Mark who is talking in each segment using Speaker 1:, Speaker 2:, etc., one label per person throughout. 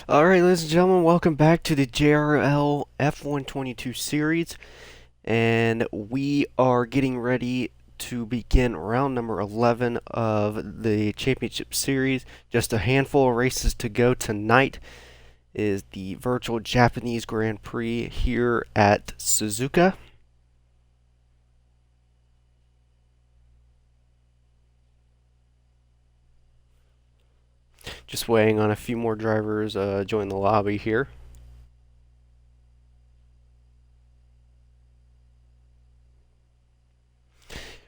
Speaker 1: Alright, ladies and gentlemen, welcome back to the JRL F122 series. And we are getting ready to begin round number 11 of the championship series. Just a handful of races to go tonight is the virtual Japanese Grand Prix here at Suzuka. Just waiting on a few more drivers join the lobby here.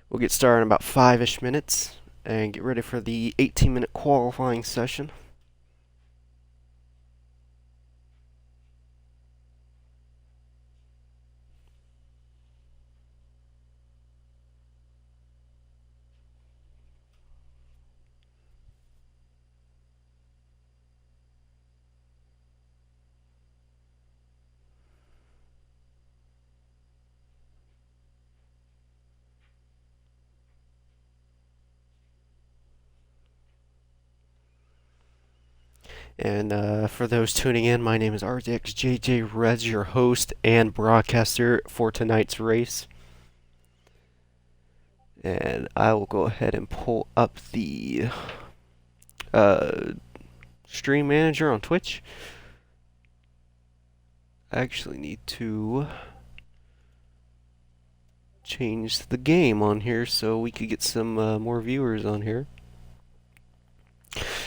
Speaker 1: We'll get started in about 5-ish minutes and get ready for the 18-minute qualifying session. And for those tuning in, my name is RDXJJ Rez, your host and broadcaster for tonight's race. And I will go ahead and pull up the stream manager on Twitch. I actually need to change the game on here so we could get some more viewers on here.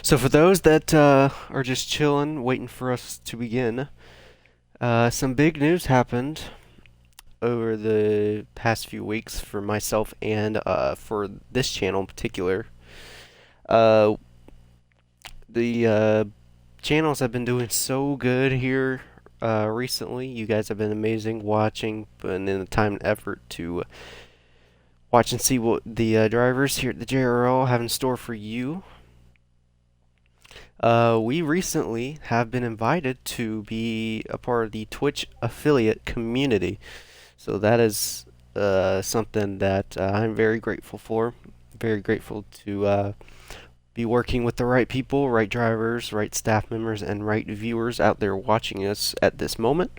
Speaker 1: So for those that are just chilling, waiting for us to begin, some big news happened over the past few weeks for myself and for this channel in particular. The channels have been doing so good here recently. You guys have been amazing watching, putting in the time and effort to watch and see what the drivers here at the JRL have in store for you. We recently have been invited to be a part of the Twitch affiliate community. So that is something that I'm very grateful for. Very grateful to be working with the right people, right drivers, right staff members, and right viewers out there watching us at this moment.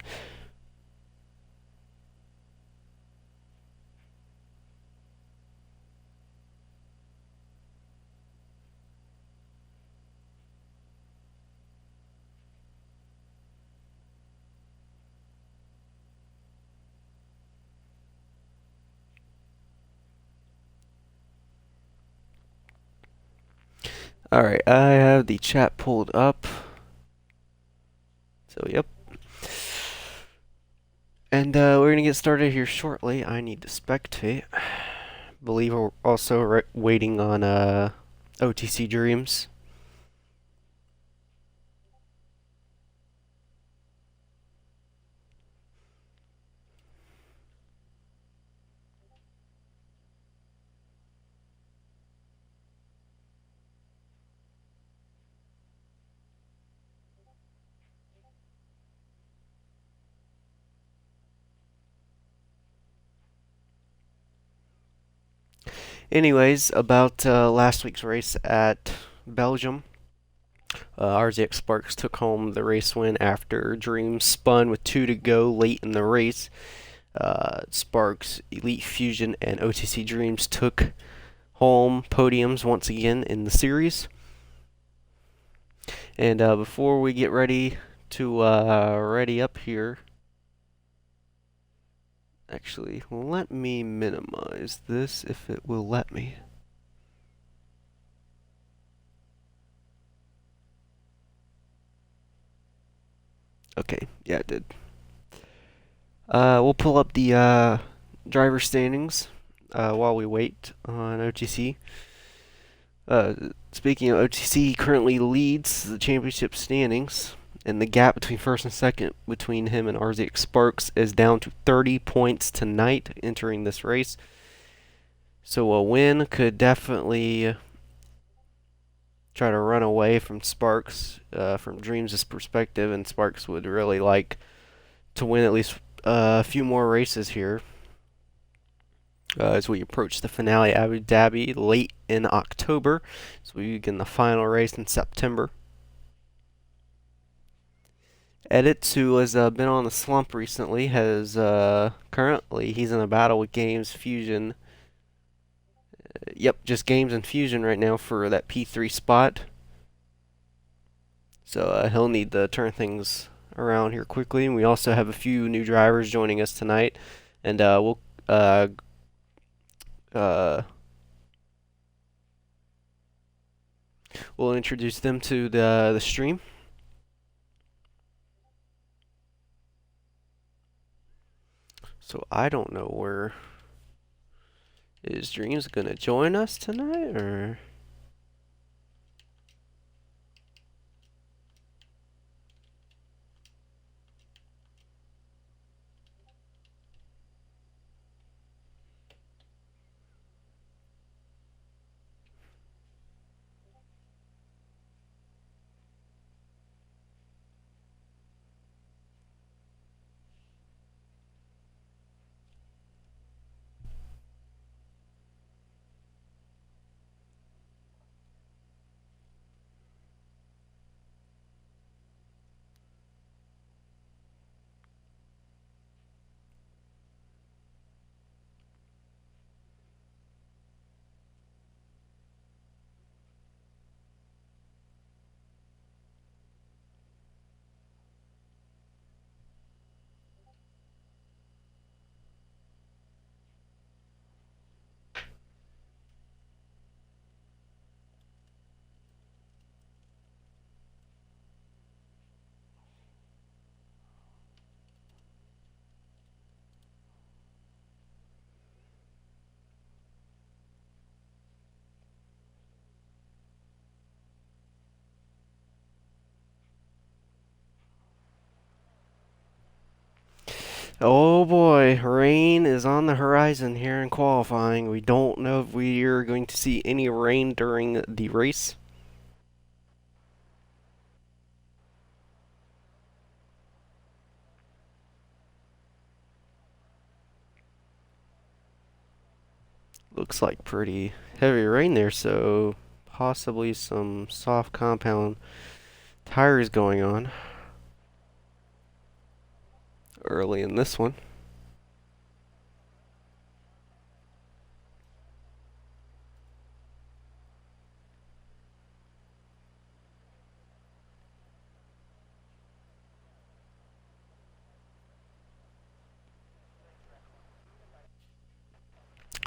Speaker 1: Alright, I have the chat pulled up. So, yep. And we're going to get started here shortly. I need to spectate. Believe we're also waiting on OTC Dreams. Anyways, about last week's race at Belgium. RZX Sparks took home the race win after Dreams spun with 2 to go late in the race. Sparks, Elite Fusion, and OTC Dreams took home podiums once again in the series. And before we get ready to ready up here, actually, let me minimize this if it will let me. Okay, yeah, it did. We'll pull up the driver standings while we wait on OTC. Speaking of OTC, he currently leads the championship standings, and the gap between first and second between him and RZX Sparks is down to 30 points tonight entering this race. So a win could definitely try to run away from Sparks from Dreams' perspective, and Sparks would really like to win at least a few more races here as we approach the finale at Abu Dhabi late in October. So we begin the final race in September. Edits, who has been on the slump recently, has currently he's in a battle with Games Fusion. Yep, just Games and Fusion right now for that P3 spot. So he'll need to turn things around here quickly. And we also have a few new drivers joining us tonight, and uh, uh, we'll introduce them to the stream. So I don't know where is Dreams gonna join us tonight, or oh boy, rain is on the horizon here in qualifying. We don't know if we are going to see any rain during the race. Looks like pretty heavy rain there, so possibly some soft compound tires going on early in this one.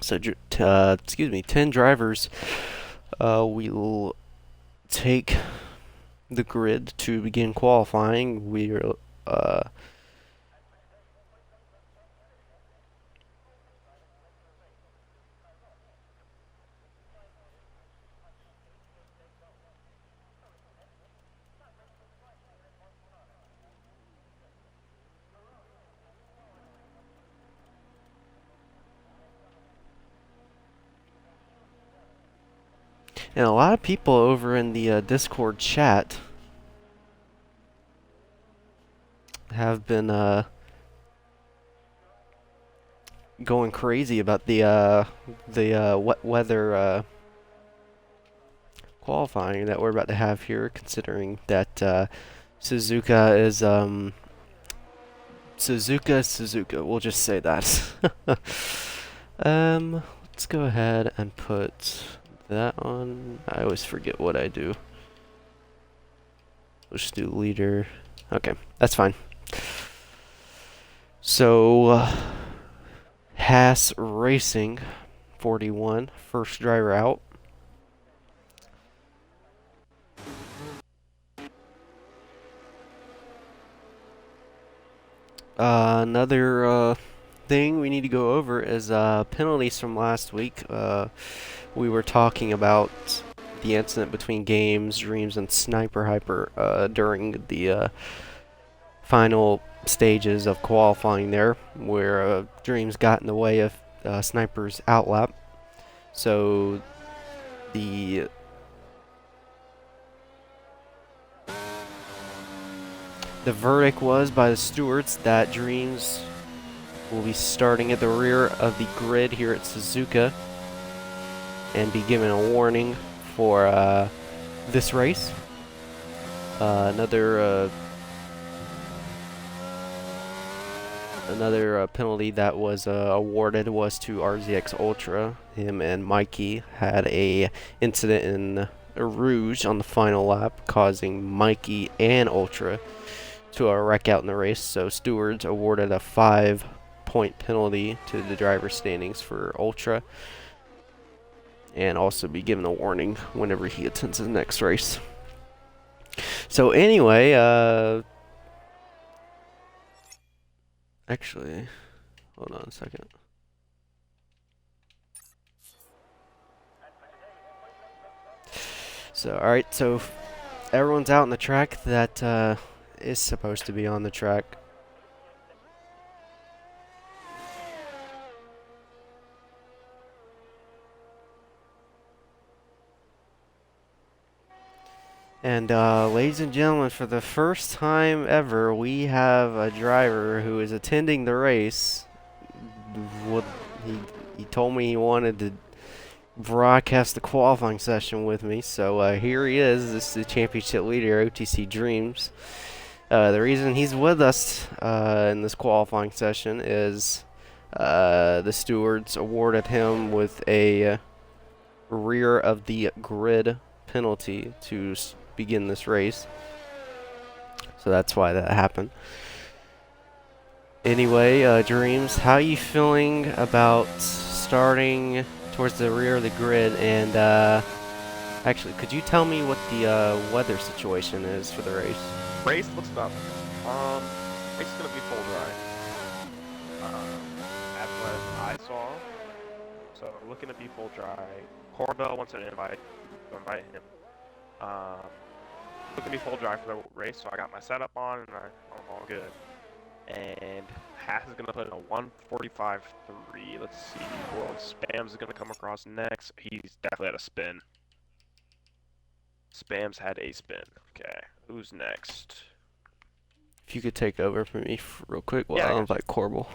Speaker 1: So, excuse me, 10 drivers will take the grid to begin qualifying. We are and a lot of people over in the Discord chat have been going crazy about the wet weather qualifying that we're about to have here, considering that Suzuka is Suzuka. We'll just say that. Let's go ahead and put that on. I always forget what I do. Let's just do leader. Okay, that's fine. So, Haas Racing 41, first driver out. Another thing we need to go over is penalties from last week. We were talking about the incident between Games, Dreams, and Sniper Hyper during the final stages of qualifying there, where Dreams got in the way of Sniper's outlap. So the verdict was by the stewards that Dreams will be starting at the rear of the grid here at Suzuka and be given a warning for this race. Another Another penalty that was awarded was to RZX Ultra. Him and Mikey had a incident in Rouge on the final lap, causing Mikey and Ultra to wreck out in the race. So stewards awarded a 5-point penalty to the driver's standings for Ultra, and also be given a warning whenever he attends his next race. So anyway, actually, hold on a second. So, alright, so everyone's out on the track that is supposed to be on the track. And ladies and gentlemen, for the first time ever, we have a driver who is attending the race. He told me he wanted to broadcast the qualifying session with me, so here he is. This is the championship leader, OTC Dreams. The reason he's with us in this qualifying session is the stewards awarded him with a rear of the grid penalty to begin this race. So that's why that happened. Anyway, Dreams, how are you feeling about starting towards the rear of the grid? And actually, could you tell me what the weather situation is for the race?
Speaker 2: Race looks about race is gonna be full dry. That's what I saw. So looking to be full dry. Corbell wants an invite. So invite him. Looking to be full dry for the race, so I got my setup on and I'm all good. And Haas is gonna put in a 1:45.3. Let's see. World Spams is gonna come across next. He's definitely had a spin. Spams had a spin. Okay. Who's next?
Speaker 1: If you could take over for me real quick while I invite Corbel.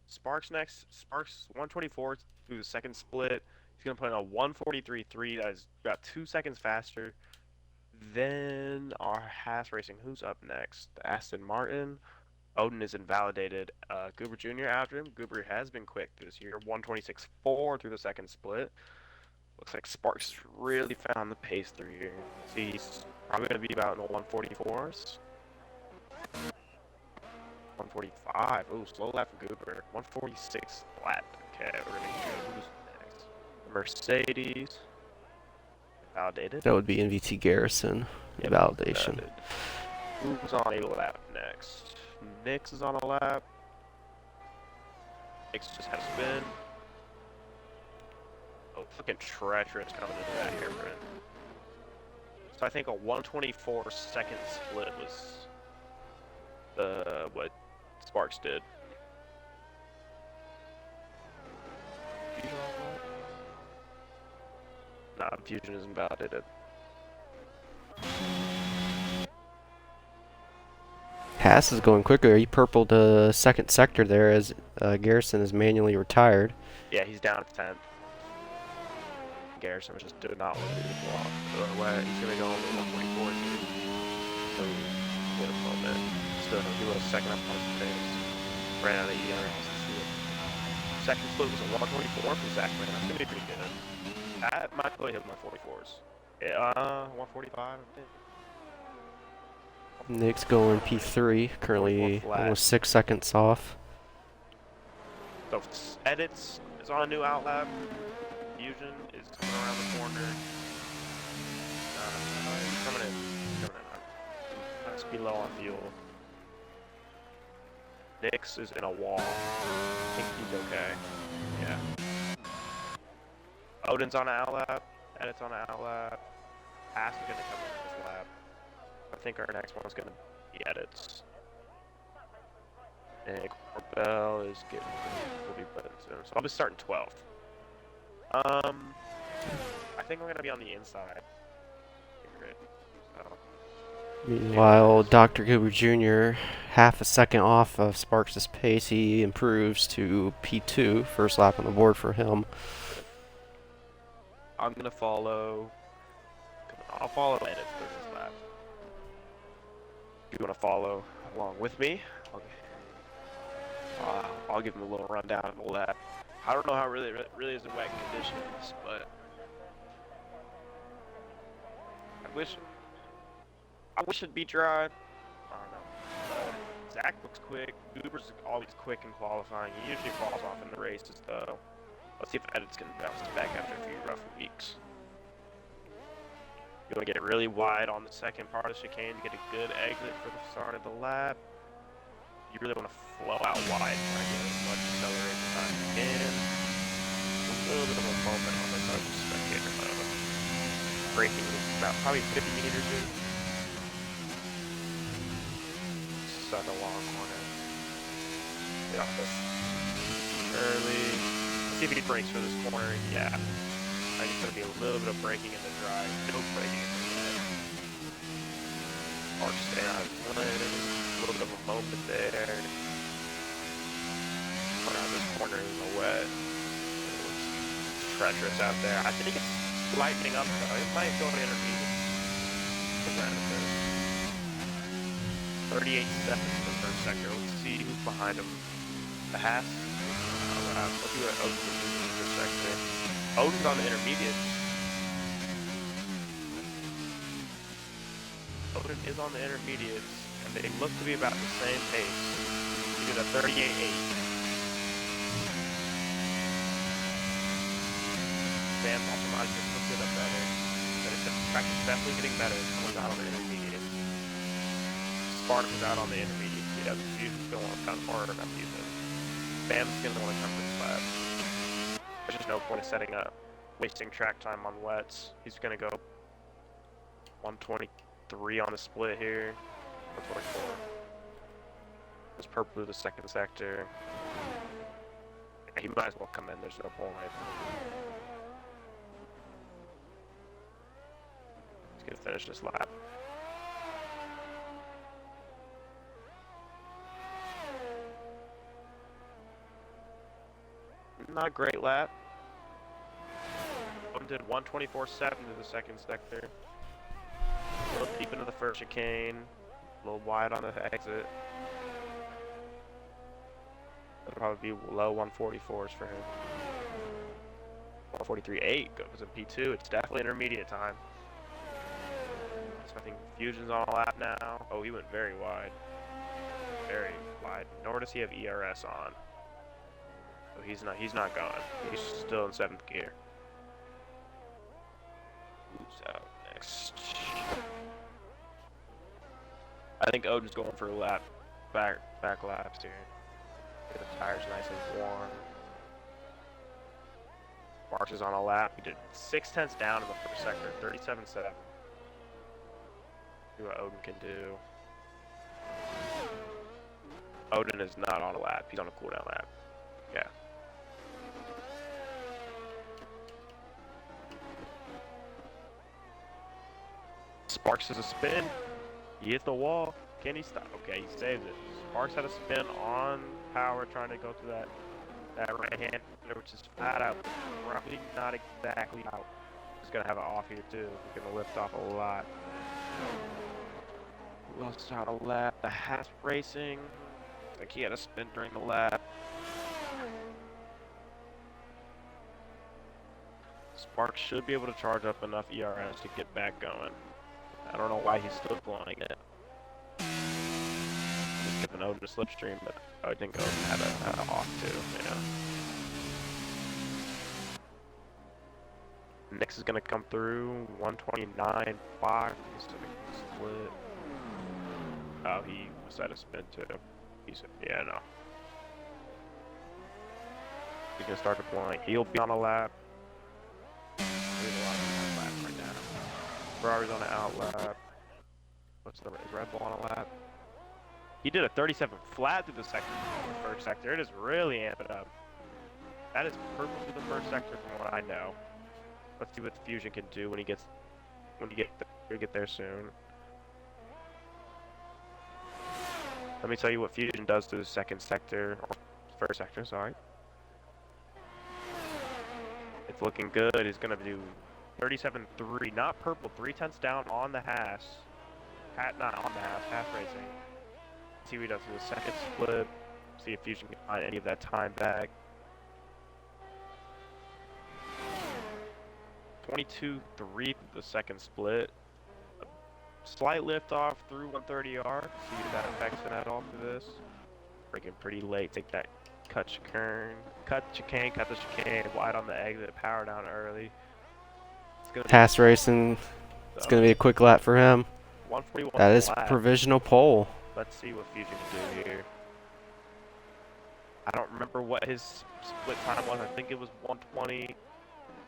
Speaker 2: Sparks next. Sparks 124 through the second split. He's going to put in a 1:43.3. That is about 2 seconds faster than our Haas Racing. Who's up next? Aston Martin. Odin is invalidated. Goober Jr. after him. Goober has been quick this year. 1:26.4 through the second split. Looks like Sparks really found the pace through here. See, he's probably going to be about in the 1:44s. 1:45. Ooh, slow lap for Goober. 1:46 flat. Okay, we're going to go. Who's next? Mercedes. Validated.
Speaker 1: That would be NVT Garrison. Yep, validation.
Speaker 2: Who's on a lap next? Nix is on a lap. Nix just had a spin. Oh, fucking treacherous coming into that hairpin. So I think a 1:24 second split was what Sparks did. Nah, Fusion isn't validated.
Speaker 1: Haas is going quicker. He purpled the second sector there as Garrison is manually retired.
Speaker 2: Yeah, he's down to 10th. Garrison just did not want to do the block. So he's going to go over 1:44. So, wait a moment. Still, he was second up on his pace. Ran out of ER. Second split was a 1:24 for Zachman. That's going to be pretty good. That might play him my 44s. Yeah, 1:45, I think.
Speaker 1: Nick's going P3, currently almost 6 seconds off.
Speaker 2: So Edits is on a new outlap. Fusion is coming around the corner. He's coming in. That's below on fuel. Nix is in a wall. I think he's okay. Yeah. Odin's on an outlap. Edit's on an outlap. Haas is going to come in this lap. I think our next one is going to be Edits. And Corbell is getting will be put in soon. So I'll be starting 12th. I think we're going to be on the inside. So.
Speaker 1: Meanwhile, Dr. Goober Jr., half a second off of Sparks' pace, he improves to P2, first lap on the board for him.
Speaker 2: I'm going to follow. I'll follow Edits for this lap. You want to follow along with me. I'll give him a little rundown of the lap. I don't know how really is in wet conditions, but I wish it'd be dry. I don't know. Zach looks quick. Uber's always quick in qualifying. He usually falls off in the races, though. Let's see if Edits can bounce back after a few rough weeks. You want to get it really wide on the second part of the chicane to get a good exit for the start of the lap. You really want to flow out wide, try to get as much acceleration time as you can. A little bit of a moment on the spectator mode. Braking is about probably 50 meters in. Such a long corner. Get off this early. Let's see if he brakes for this corner. Yeah. I think it's going to be a little bit of braking in the dry. No braking in the wet. Arch stay out of lane. A little bit of a moment there. Coming out this corner in the wet. It's treacherous out there. I think it's lightening up though. It might go to intermediate. 38 seconds for the first sector. Let's see who's behind him. The Haas. Let's see what Odin can do in the first sector. Odin's on the intermediate. Odin is on the intermediates, and they look to be about the same pace. He did a 38.8. Sam's also not just a bit better, but it's definitely getting better coming out on the intermediate. Spark is out on the intermediate. Yeah, Fusion's going to want to come forward, not Fusion. Sam's going to want to come to the lap. There's just no point of setting up, wasting track time on wets. He's going to go 123 on the split here. 124. It's purple to the second sector. He might as well come in, there's no point. He's going to finish this lap. Not a great lap. Did 124.7 to the second sector. A little deep into the first chicane. A little wide on the exit. That'll probably be low 144s for him. 143.8 goes in P2. It's definitely intermediate time. So I think Fusion's on a lap now. Oh, he went very wide. Very wide. Nor does he have ERS on. So he's not gone. He's still in 7th gear. Who's out next? I think Odin's going for a lap, back laps here. Get the tires nice and warm. Marks is on a lap. He did 6/10 down in the first sector, 37.7. See what Odin can do. Odin is not on a lap. He's on a cooldown lap. Yeah. Sparks has a spin. He hits the wall. Can he stop? Okay, he saves it. Sparks had a spin on power trying to go through that right hand, which is flat out. Probably not exactly out. He's gonna have it off here too. He's gonna lift off a lot. Who else is out a lap? The Haas Racing. I think he had a spin during the lap. Sparks should be able to charge up enough ERS to get back going. I don't know why he's still blowing it. Just giving Odin a slipstream, but I think Odin had a off too, Nix is gonna come through 129.5. He's gonna split. Oh, he was at a spin too. Yeah, no. He's gonna start deploying. He'll be on a lap. There's a lot of lap right now. Ferrari's on an out lap. Is Red Bull on a lap? He did a 37 flat through the first sector. It is really amping up. That is purple through the first sector from what I know. Let's see what the Fusion can do when you get there soon. Let me tell you what Fusion does through the second sector, or first sector, sorry. It's looking good. He's gonna do 37.3, not purple, 3/10 down on the Haas. Not on the Haas, Haas Racing. see what he does in the second split. See if Fusion can find any of that time back. 22-3 the second split. A slight lift off through 130R. See if that affects it at all for this. Breaking pretty late. Take that cut chicane. Cut the chicane. Wide on the exit. Power down early. It's gonna
Speaker 1: Pass racing. It's going to be a quick lap for him.
Speaker 2: 141
Speaker 1: That is
Speaker 2: lap.
Speaker 1: provisional pole.
Speaker 2: Let's see what Fusion can do here. I don't remember what his split time was. I think it was 120,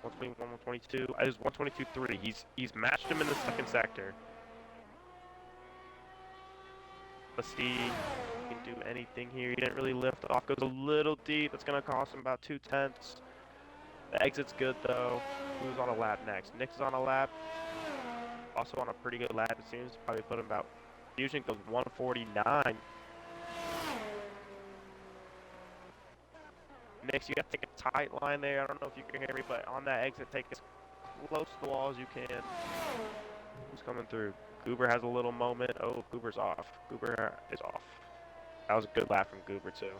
Speaker 2: 121, 122. It was 122.3. He's matched him in the second sector. Let's see if he can do anything here. He didn't really lift off. Goes a little deep. That's going to cost him about 2/10. The exit's good, though. Who's on a lap next? Nick's on a lap. Also on a pretty good lap, it seems. Probably put him about... Fusion goes 149. Nick, you got to take a tight line there. I don't know if you can hear me, but on that exit, take as close to the wall as you can. Who's coming through? Goober has a little moment. Oh, Goober's off. Goober is off. That was a good lap from Goober, too.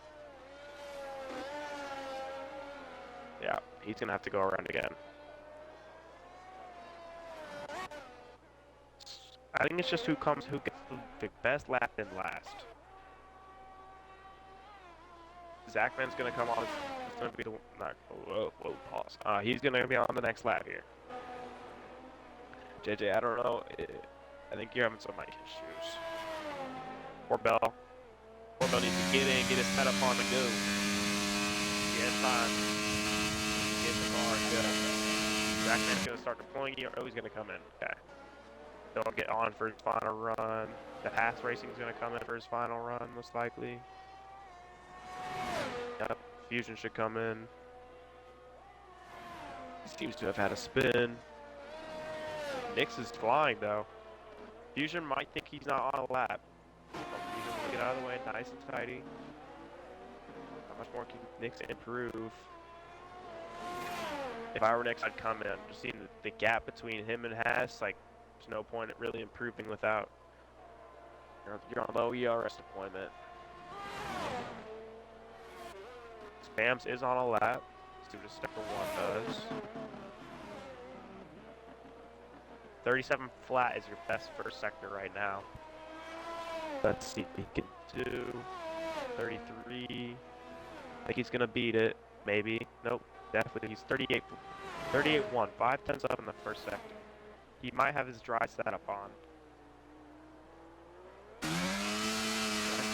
Speaker 2: Yeah, he's going to have to go around again. I think it's just who gets the best lap in last. Zachman's going to come on. He's going to be the... Whoa, pause. He's going to be on the next lap here. JJ, I don't know. I think you're having some mic issues. Corbell needs to get in, get his setup on the go. Yeah, time. Get in the car, good. Zachman's going to start deploying you. Oh, he's going to come in. Okay. He'll get on for his final run. The pass racing's going to come in for his final run, most likely. Yep, Fusion should come in. He seems to have had a spin. Nix is flying, though. Fusion might think he's not on a lap. Fusion will get out of the way, nice and tidy. How much more can Nix improve? If I were Nix, I'd come in. Just seeing the gap between him and Haas, like, there's no point in really improving without you're on low ERS deployment. Spams is on a lap. Let's see what sector 1 does. 37 flat is your best first sector right now. Let's see if he can do 33. I think he's gonna beat it. Maybe. Nope. Definitely. He's 38. 38-1. 5/10 up in the first sector. He might have his dry setup on. Dry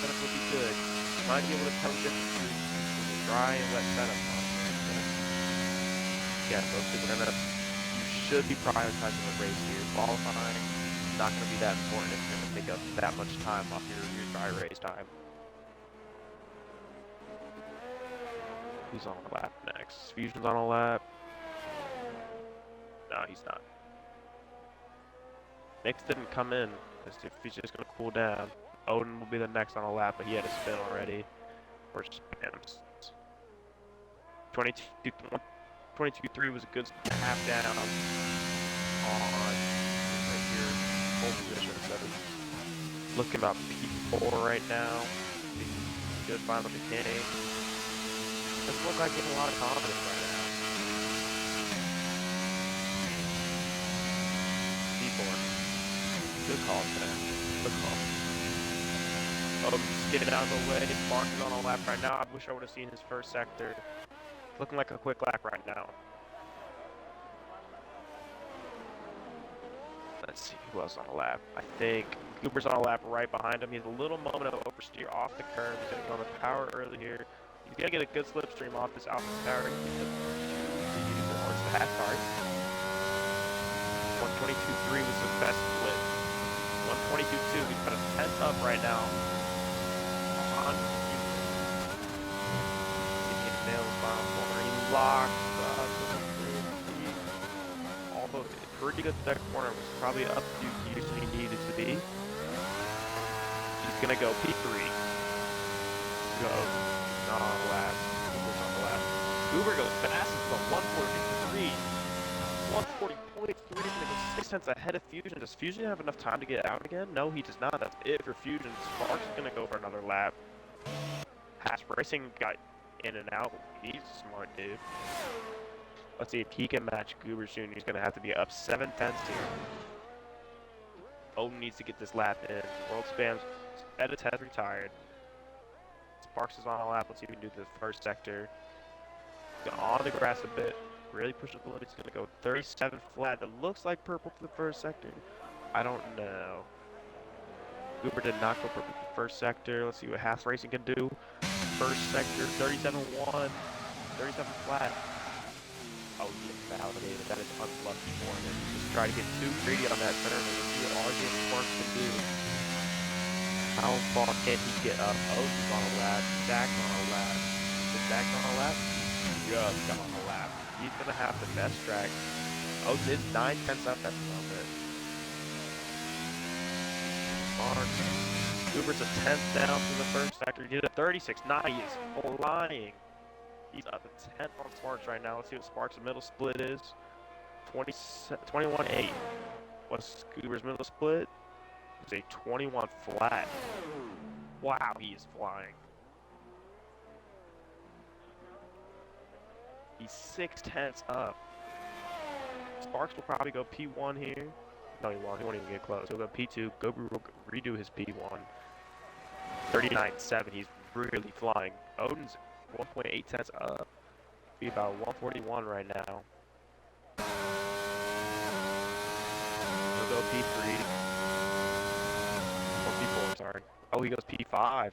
Speaker 2: setup would be good. Might be able to tell the difference between dry and wet setup on. Yeah, most people are gonna. You should be prioritizing the race here. Qualifying not gonna be that important. It's gonna take up that much time off your dry race time. Who's on a lap next? Fusion's on a lap. No, he's not. Nix didn't come in. If he's just gonna cool down. Odin will be the next on a lap, but he had a spin already. Or spams. 22-3 was a good half down on right here, pole position. So looking about P4 right now. Good final chicane. Doesn't look like getting a lot of confidence right now. P4. Good call today. Good call. Just getting out of the way. Mark is on a lap right now. I wish I would have seen his first sector. Looking like a quick lap right now. Let's see who else on a lap. I think Cooper's on a lap right behind him. He has a little moment of oversteer off the curve. He's going to go on the power early here. He's going to get a good slipstream off this Alpha tower. It's the half card. 122.3 was the best split. 122.2. He's got a 10th up right now. On nail his final corner. He locks up. Although pretty good that corner was probably up to gears he needed to be. He's gonna go P3. Go not on the lap. Goober's on the lap. Goober goes fast. It's a 143. 143 is going to go 6 tenths ahead of Fusion. Does Fusion have enough time to get out again? No, he does not. That's it for Fusion. Sparks is going to go for another lap. Haas Racing got in and out. He's a smart dude. Let's see if he can match Goober soon. He's going to have to be up 7 tenths here. Odin needs to get this lap in. World Spam's edits has retired. Sparks is on a lap. Let's see if we can do the first sector. On the grass a bit. Really pushing the limit. He's going to go 37 flat. It looks like purple for the first sector. I don't know. Goober did not go purple for the first sector. Let's see what Haas Racing can do. First sector, 37-1. 37 flat. Oh, he invalidated. That is unlucky for him. Just try to get too greedy on that turn. And let's see what RJ Sparks can do. How far can he get up? Odin's on a lap. Zach's on a lap. Is Zach on a lap? Just got on a lap. He's going to have the best track. Odin is 9 tenths up at the moment. Sparks. Uber's a 10th down from the first sector. He did a 36. Nah, he is flying. He's up to 10th on Sparks right now. Let's see what Sparks' middle split is. 21.8. What's Goober's middle split? It's a 21 flat. Wow, he is flying. He's 6 tenths up. Sparks will probably go P1 here. No, he won't. He won't even get close. He'll go P2. Goober will redo his P1. 39.7. He's really flying. Odin's 1.8 tenths up. Be about 141 right now. He'll go P3. Or P4, I'm sorry. Oh, he goes P5.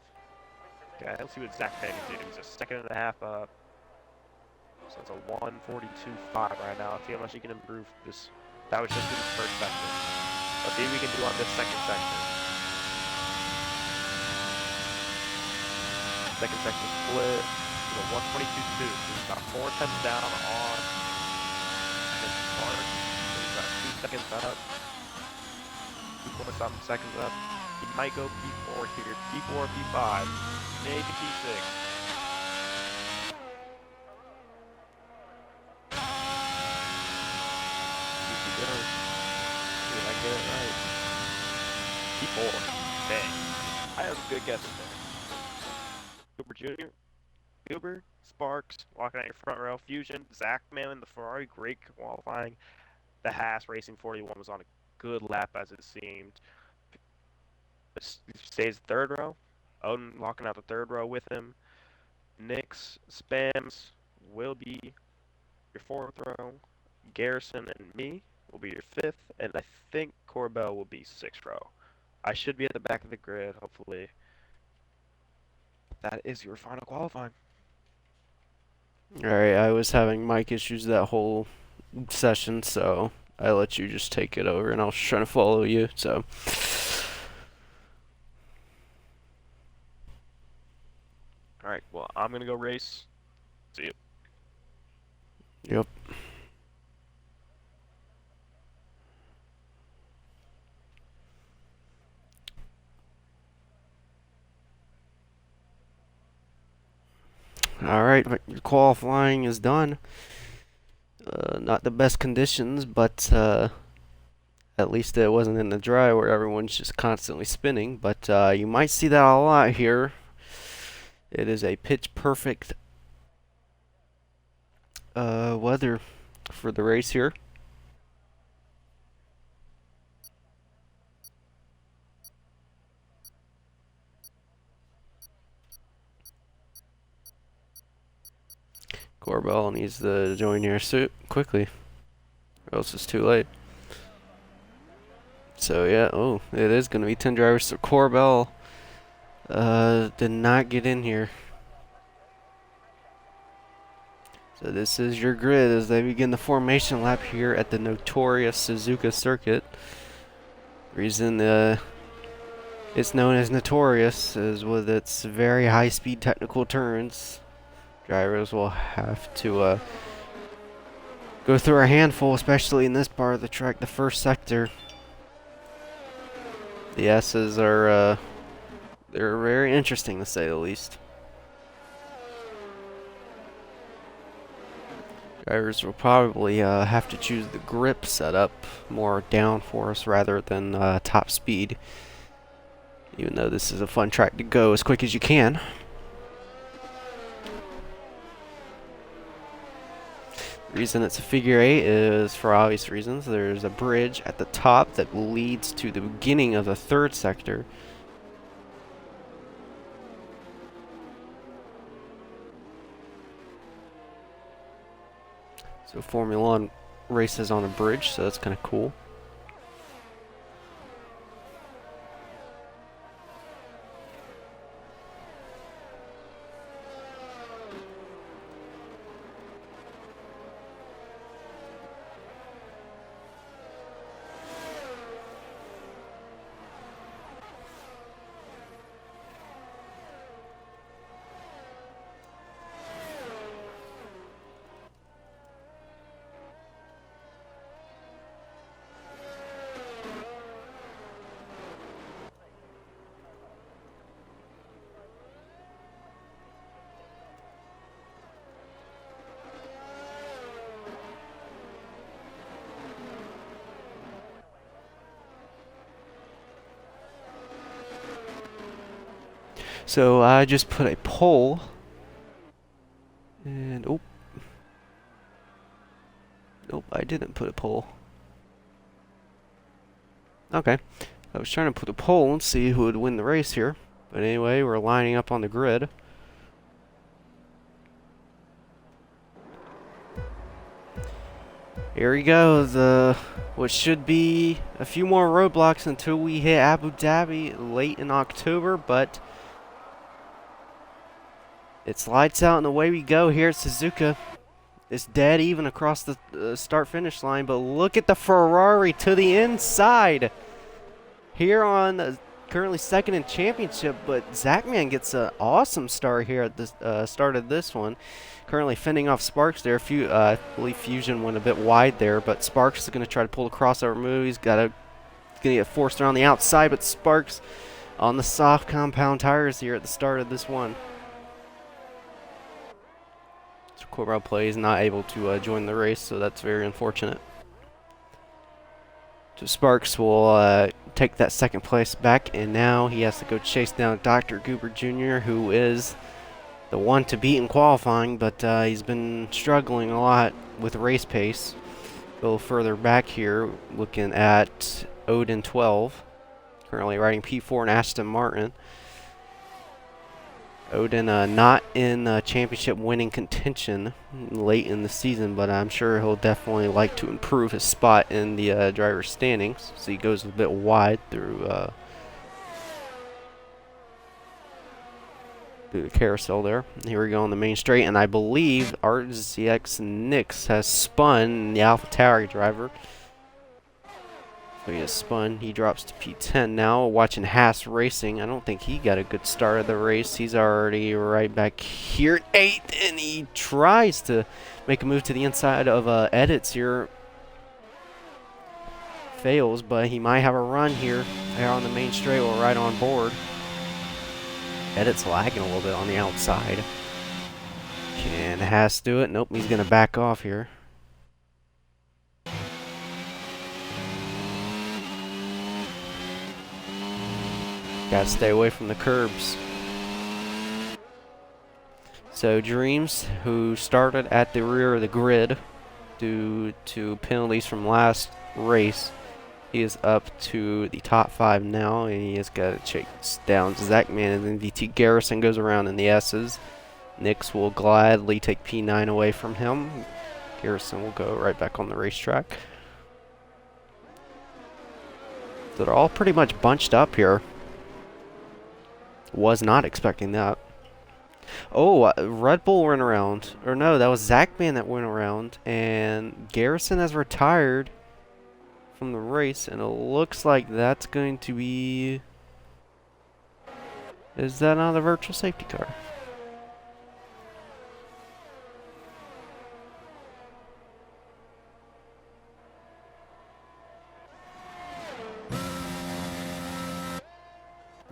Speaker 2: Okay, let's see what Zach Payne can do. He's a second and a half up. So it's a 142.5 right now. Let's see how much he can improve this. That was just in the first sector. Let's see what we can do on this second sector. Second sector split. To a 122.2. So he's about 4 tenths down on this part. So he's about 2 seconds up. 2 something seconds up. He might go P4 here. P4, P5. Maybe P6. Get it right. P4. Dang. I have a good guess there. Goober Jr., Goober, Sparks, walking out your front row. Fusion, Zach Malin, the Ferrari, great qualifying. The Haas Racing 41 was on a good lap as it seemed. Stays third row. Odin walking out the third row with him. Nix, Spams will be your fourth row. Garrison and me will be your fifth, and I think Corbell will be sixth row. I should be at the back of the grid, hopefully. That is your final qualifying.
Speaker 1: Alright, I was having mic issues that whole session, so I let you just take it over, and I was trying to follow you, so.
Speaker 2: Alright, well, I'm going to go race. See you.
Speaker 1: Yep. Alright, your qualifying is done. Not the best conditions, but at least it wasn't in the dry where everyone's just constantly spinning. But you might see that a lot here. It is a pitch perfect weather for the race here. Corbell needs to join here quickly, or else it's too late. So yeah, oh, it is going to be 10 drivers. So Corbell did not get in here. So this is your grid as they begin the formation lap here at the notorious Suzuka circuit. Reason it's known as notorious is with its very high-speed technical turns. Drivers will have to go through a handful, especially in this part of the track, the first sector. The S's are they're very interesting to say the least. Drivers will probably have to choose the grip setup more downforce rather than top speed, even though this is a fun track to go as quick as you can. The reason it's a figure eight is for obvious reasons. There's a bridge at the top that leads to the beginning of the third sector. So Formula One races on a bridge, so that's kind of cool. So I just put a poll, and nope, I didn't put a poll. Okay, I was trying to put a poll and see who would win the race here, but anyway, we're lining up on the grid. Here he goes. What should be a few more roadblocks until we hit Abu Dhabi late in October, but it's lights out and away we go here at Suzuka. It's dead even across the start-finish line, but look at the Ferrari to the inside. Here on currently second in championship, but Zachman gets an awesome start here at the start of this one. Currently fending off Sparks there. I believe Fusion went a bit wide there, but Sparks is going to try to pull the crossover move. He's going to get forced around the outside, but Sparks on the soft compound tires here at the start of this one. So Corral Play is not able to join the race, so that's very unfortunate. So Sparks will take that second place back, and now he has to go chase down Dr. Goober Jr., who is the one to beat in qualifying, but he's been struggling a lot with race pace. A little further back here, looking at Odin 12, currently riding P4 in Aston Martin. Odin not in championship winning contention late in the season, but I'm sure he'll definitely like to improve his spot in the driver's standings. So he goes a bit wide through the carousel there. Here we go on the main straight, and I believe RZX Nix has spun the AlphaTauri driver. So he has spun. He drops to P10 now. Watching Haas Racing. I don't think he got a good start of the race. He's already right back here at 8th, and he tries to make a move to the inside of Edits here. Fails, but he might have a run here. There on the main straight, we're right on board. Edits lagging a little bit on the outside. Can Haas do it? Nope, he's going to back off here. Gotta stay away from the curbs. So Dreams, who started at the rear of the grid due to penalties from last race, he is up to the top 5 now, and he has got to chase down Zachman, and then VT Garrison goes around in the S's. Nix will gladly take P9 away from him. Garrison will go right back on the racetrack. So they're all pretty much bunched up here. Was not expecting that. Oh, Red Bull went around. Or no, that was Zachman that went around. And Garrison has retired from the race. And it looks like that's going to be... Is that not a virtual safety car?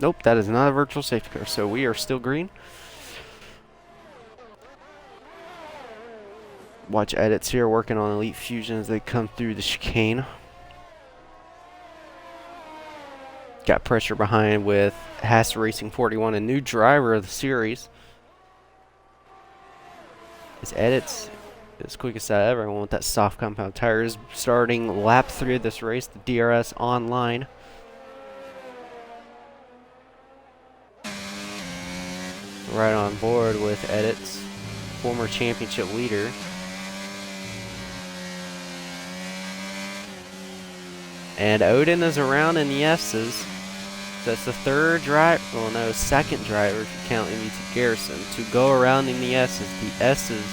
Speaker 1: Nope, that is not a virtual safety car. So we are still green. Watch Edits here working on Elite Fusion as they come through the chicane. Got pressure behind with Haas Racing 41, a new driver of the series. His Edits as quickest out of everyone with that soft compound tires. Starting lap 3 of this race, the DRS online. Right on board with Edits, former championship leader. And Odin is around in the S's. So that's the third driver, well no, second driver if you count MVT Garrison, to go around in the S's. The S's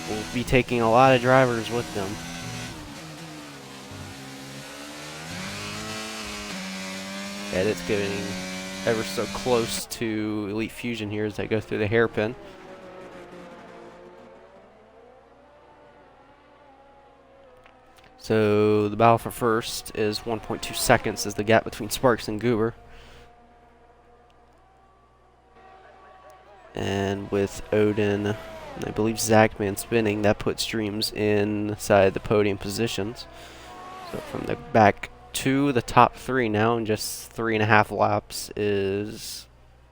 Speaker 1: will be taking a lot of drivers with them. Edits getting ever so close to Elite Fusion here as they go through the hairpin. So the battle for first is 1.2 seconds as the gap between Sparks and Goober. And with Odin and I believe Zachman spinning, that puts Dreams inside the podium positions. So from the back to the top 3 now in just 3.5 laps is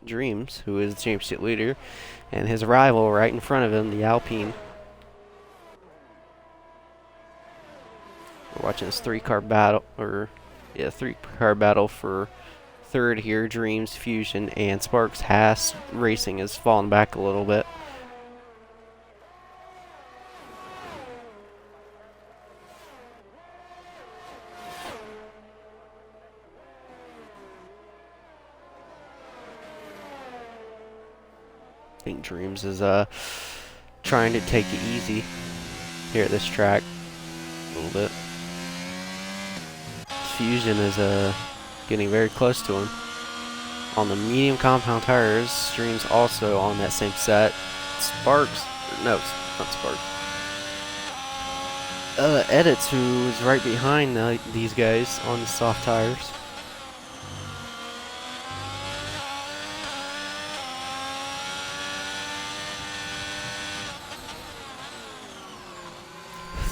Speaker 1: Dreams, who is the championship leader, and his rival right in front of him, the Alpine. We're watching this 3-car battle, or yeah, 3-car battle for third here. Dreams, Fusion, and Sparks. Haas Racing has fallen back a little bit. I think Dreams is trying to take it easy here at this track a little bit. Fusion is getting very close to him. On the medium compound tires, Dreams also on that same set. Sparks, no, not Sparks. Edits, who is right behind these guys on the soft tires.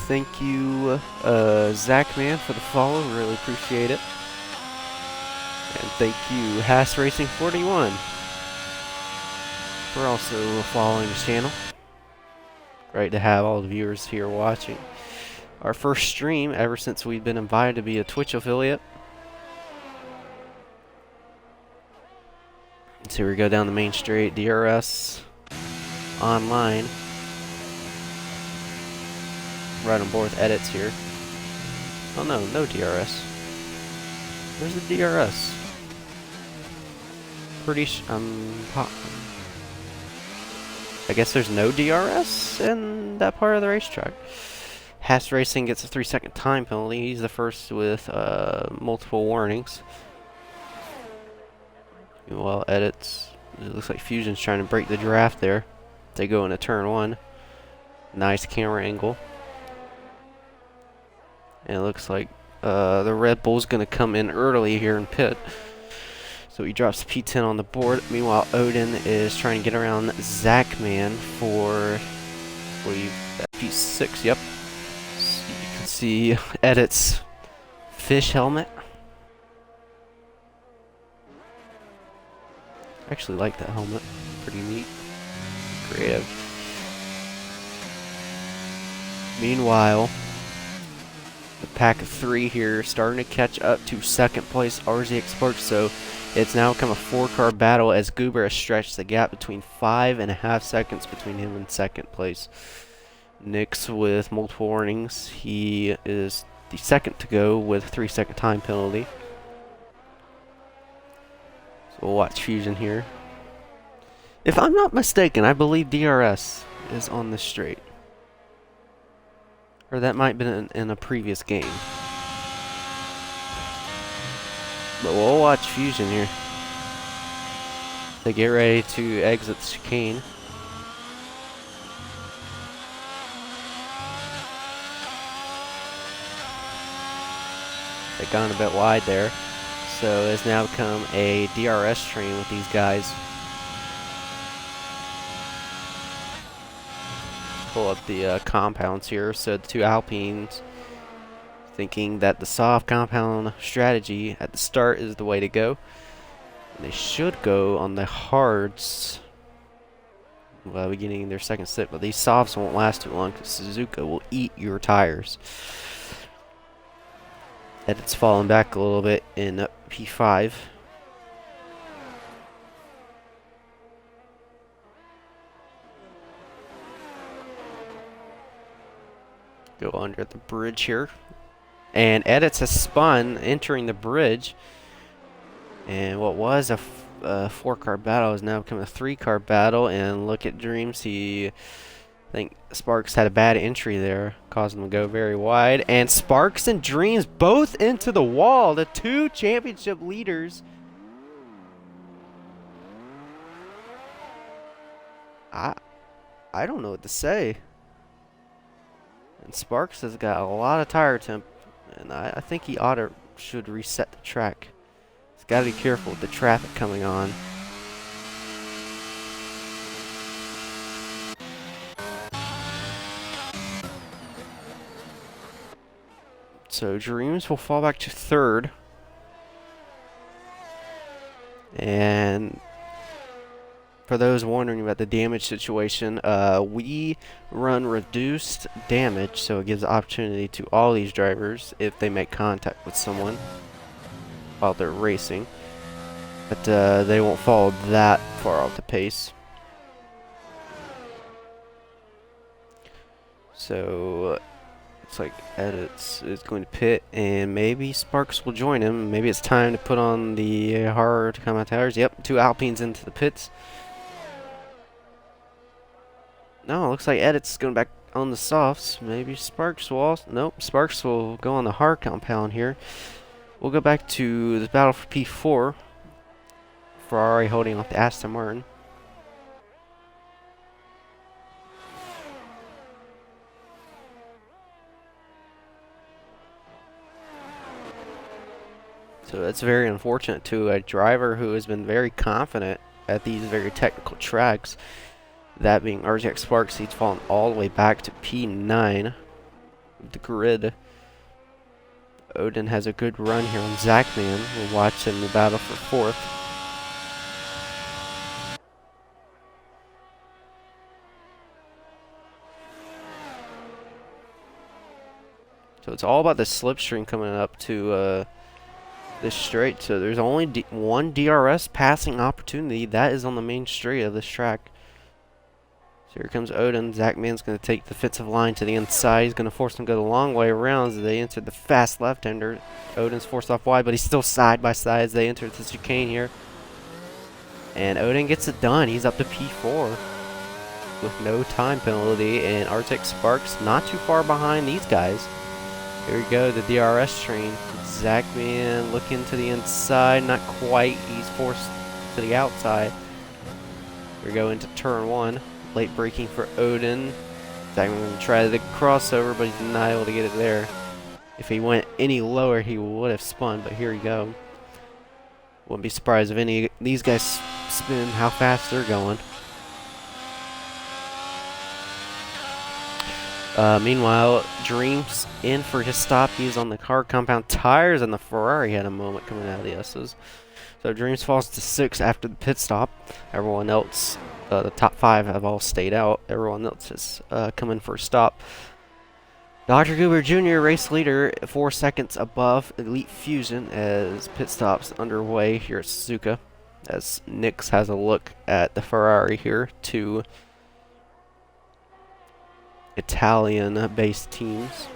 Speaker 1: Thank you, Zachman, for the follow. Really appreciate it. And thank you, Haas Racing 41, for also following this channel. Great to have all the viewers here watching. Our first stream ever since we've been invited to be a Twitch affiliate. So here we go down the main straight, DRS online. Right on board with Edits here. Oh no, no DRS. Where's the DRS? I guess there's no DRS in that part of the racetrack. Haas Racing gets a 3-second time penalty. He's the first with multiple warnings. Meanwhile, Edits, it looks like Fusion's trying to break the draft there. They go into turn 1. Nice camera angle. And it looks like the Red Bull's going to come in early here in pit. So he drops P10 on the board. Meanwhile, Odin is trying to get around Zachman for P6. Yep. So you can see Edits fish helmet. I actually like that helmet. Pretty neat. Creative. Meanwhile, the pack of 3 here starting to catch up to second place RZX Sparks, so it's now become a 4-car battle as Goober has stretched the gap between 5.5 seconds between him and second place. Nix with multiple warnings. He is the second to go with a 3-second time penalty. So we'll watch Fusion here. If I'm not mistaken, I believe DRS is on this straight. Or that might have been in a previous game. But we'll watch Fusion here. They get ready to exit the chicane. They've gone a bit wide there. So it's now become a DRS train with these guys. pull up the compounds here. So the two Alpines thinking that the soft compound strategy at the start is the way to go. They should go on the hards beginning their second sip, but these softs won't last too long because Suzuka will eat your tires. And it's falling back a little bit in P5. Go under the bridge here. And Edits has spun entering the bridge. And what was a 4-car battle is now become a 3-car battle. And look at Dreams. I think Sparks had a bad entry there, causing him to go very wide. And Sparks and Dreams both into the wall. The two championship leaders. I don't know what to say. And Sparks has got a lot of tire temp, and I think he should reset the track. He's got to be careful with the traffic coming on. So Dreams will fall back to third. And for those wondering about the damage situation, we run reduced damage, so it gives opportunity to all these drivers if they make contact with someone while they're racing. But they won't fall that far off the pace. So looks like Edits is going to pit, and maybe Sparks will join him. Maybe it's time to put on the hard compound tires. Yep, two Alpines into the pits. No, it looks like Edits is going back on the softs. Maybe Sparks will also... Nope, Sparks will go on the hard compound here. We'll go back to the battle for P4. Ferrari holding off the Aston Martin. So that's very unfortunate to a driver who has been very confident at these very technical tracks. That being RTX Sparks, he's fallen all the way back to P9. The grid. Odin has a good run here on Zachman. We'll watch him in the battle for fourth. So it's all about the slipstream coming up to this straight. So there's only one DRS passing opportunity. That is on the main straight of this track. So here comes Odin. Zachman's going to take the defensive line to the inside. He's going to force him to go the long way around as they enter the fast left-hander. Odin's forced off wide, but he's still side by side as they enter the chicane here. And Odin gets it done. He's up to P4 with no time penalty. And Arctic Sparks not too far behind these guys. Here we go, the DRS train. Zachman looking to the inside. Not quite. He's forced to the outside. Here we go into turn one. Late braking for Odin. Zachman going to try the crossover, but he's not able to get it there. If he went any lower, he would have spun, but here we go. Wouldn't be surprised if any of these guys spin how fast they're going. Meanwhile, Dreams in for his stop. He's on the hard compound tires, and the Ferrari had a moment coming out of the S's. So Dreams falls to 6th after the pit stop. Everyone else, the top 5 have all stayed out. Everyone else has come in for a stop. Dr. Goober Jr., race leader, 4 seconds above Elite Fusion as pit stops underway here at Suzuka. As Nix has a look at the Ferrari here. 2 Italian-based teams.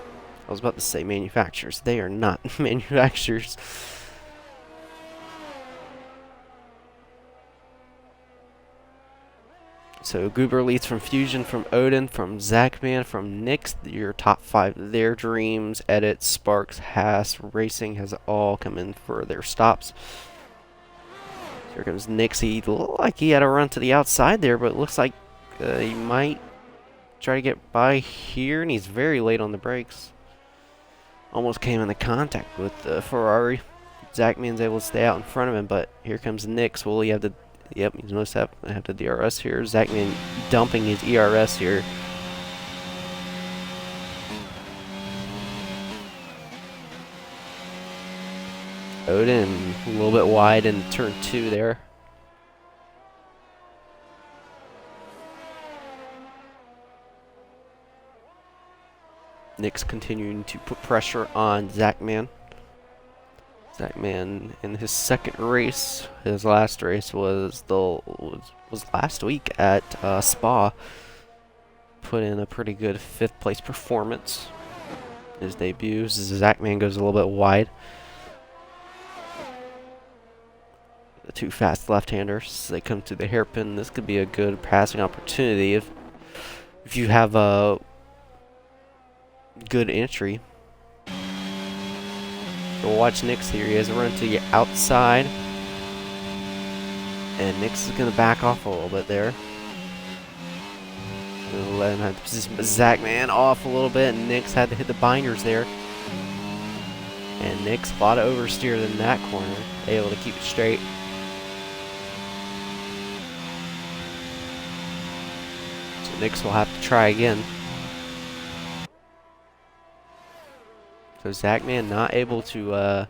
Speaker 1: I was about to say manufacturers. They are not manufacturers. So Goober leads from Fusion, from Odin, from Zachman, from Nix. Your top 5 there. Dreams, Edit, Sparks, Haas, Racing has all come in for their stops. Here comes Nix. He looked like he had a run to the outside there, but it looks like he might try to get by here, and he's very late on the brakes. Almost came into contact with the Ferrari. Zachman's able to stay out in front of him, but here comes Nix. Will he have the... Yep, he's most have the DRS here. Zachman dumping his ERS here. Odin a little bit wide in turn 2 there. Nick's continuing to put pressure on Zachman. Zachman in his second race, his last race was last week at Spa. Put in a pretty good 5th place performance. His debut, Zachman goes a little bit wide. The two fast left-handers, they come to the hairpin. This could be a good passing opportunity if you have a good entry. We'll watch Nix here. He has a run to the outside. And Nix is going to back off a little bit there. Let him have the position, but Zachman off a little bit, and Nix had to hit the binders there. And Nix a lot of oversteer in that corner, able to keep it straight. So Nix will have to try again. So Zachman not able to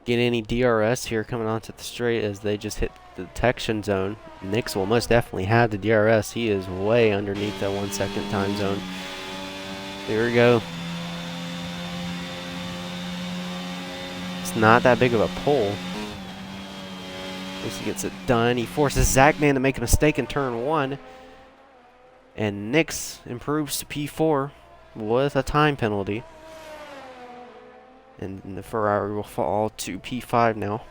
Speaker 1: get any DRS here coming onto the straight as they just hit the detection zone. Nix will most definitely have the DRS. He is way underneath that 1 second time zone. Here we go. It's not that big of a pull. At least he gets it done. He forces Zachman to make a mistake in turn 1. And Nix improves to P4 with a time penalty. And the Ferrari will fall to P5 now.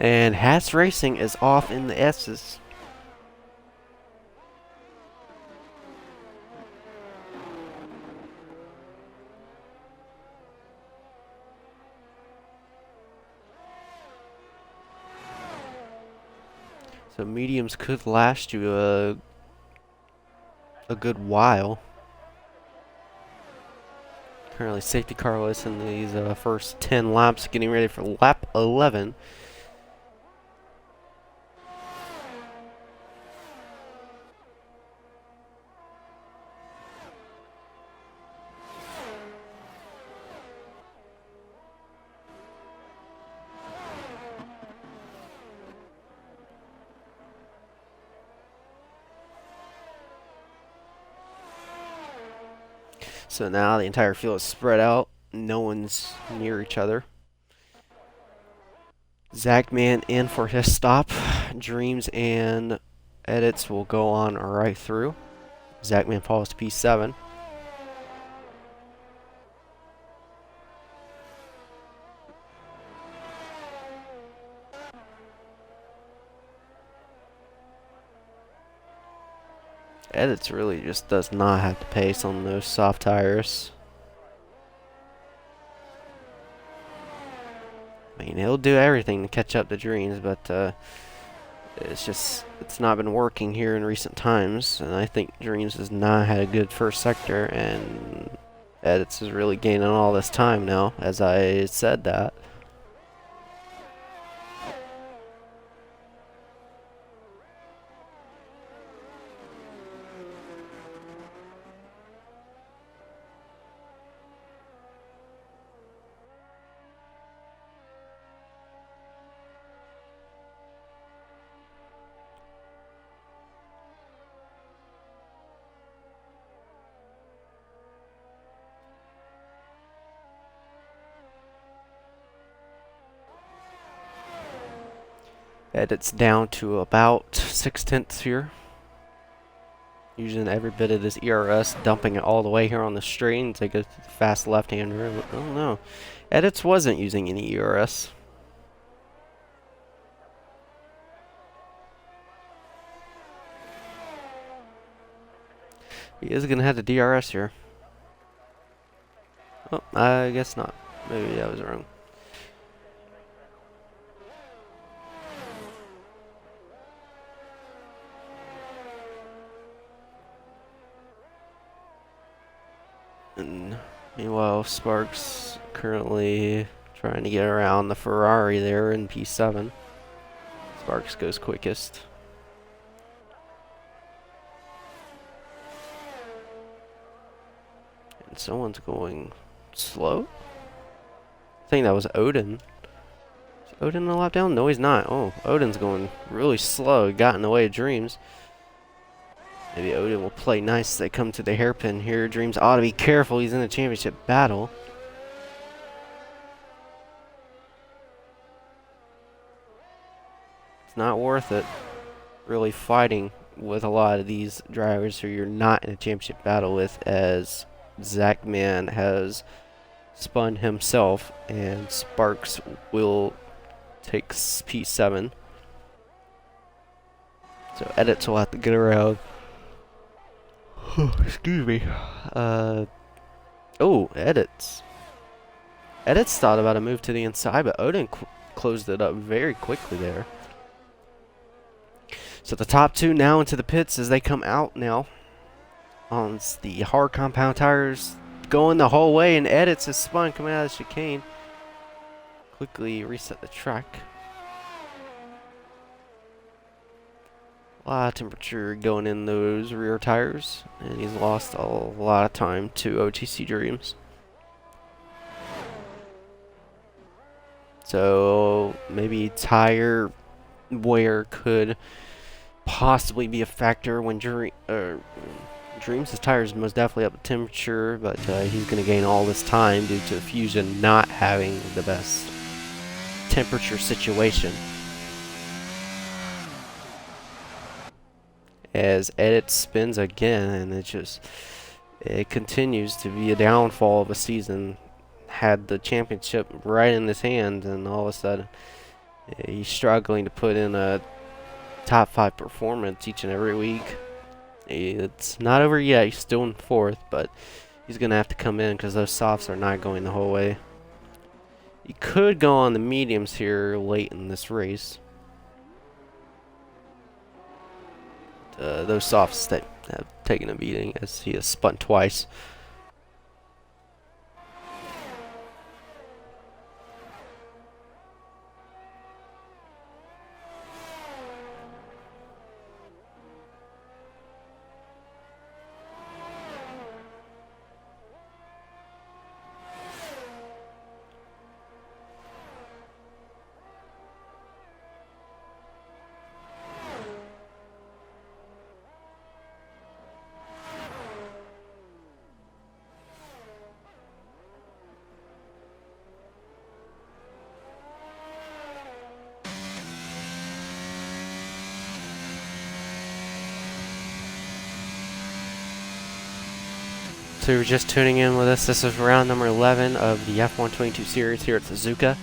Speaker 1: And Haas Racing is off in the S's. So mediums could last you a good while. Currently safety carless in these first 10 laps, getting ready for lap 11. So now the entire field is spread out. No one's near each other. Zachman in for his stop. Dreams and edits will go on right through. Zachman falls to P7. Edits really just does not have the pace on those soft tires. I mean, he'll do everything to catch up to Dreams, but it's not been working here in recent times. And I think Dreams has not had a good first sector, and Edits is really gaining all this time now, as I said that. Edits down to about 6/10 here. Using every bit of this ERS, dumping it all the way here on the straight and take a fast left-hander. I don't know. Edits wasn't using any ERS. He is going to have the DRS here. Oh, I guess not. Maybe I was wrong. And Meanwhile, Sparks currently trying to get around the Ferrari there in P7. Sparks goes quickest. And someone's going slow? I think that was Odin. Is Odin a lap down? No, he's not. Oh, Odin's going really slow. He got in the way of Dreams. Maybe Odin will play nice as they come to the hairpin here. Dreams ought to be careful. He's in a championship battle. It's not worth it really fighting with a lot of these drivers who you're not in a championship battle with, as Zachman has spun himself and Sparks will take P7. So Edits will have to get around. Excuse me. Oh, Edits. Edits thought about a move to the inside, but Odin closed it up very quickly there. So the top two now into the pits as they come out now on the hard compound tires, going the whole way, and Edits is spun coming out of the chicane. Quickly reset the track. A lot of temperature going in those rear tires, and he's lost a lot of time to OTC Dreams. So maybe tire wear could possibly be a factor when Dreams' tires most definitely up the temperature, but he's going to gain all this time due to Fusion not having the best temperature situation. As Edit spins again, and it continues to be a downfall of a season. Had the championship right in his hand, and all of a sudden he's struggling to put in a top 5 performance each and every week. It's not over yet. He's still in 4th, but he's going to have to come in because those softs are not going the whole way. He could go on the mediums here late in this race. Those softs that have taken a beating as he has spun twice. So you're just tuning in with us. This is round number 11 of the F122 series here at Suzuka.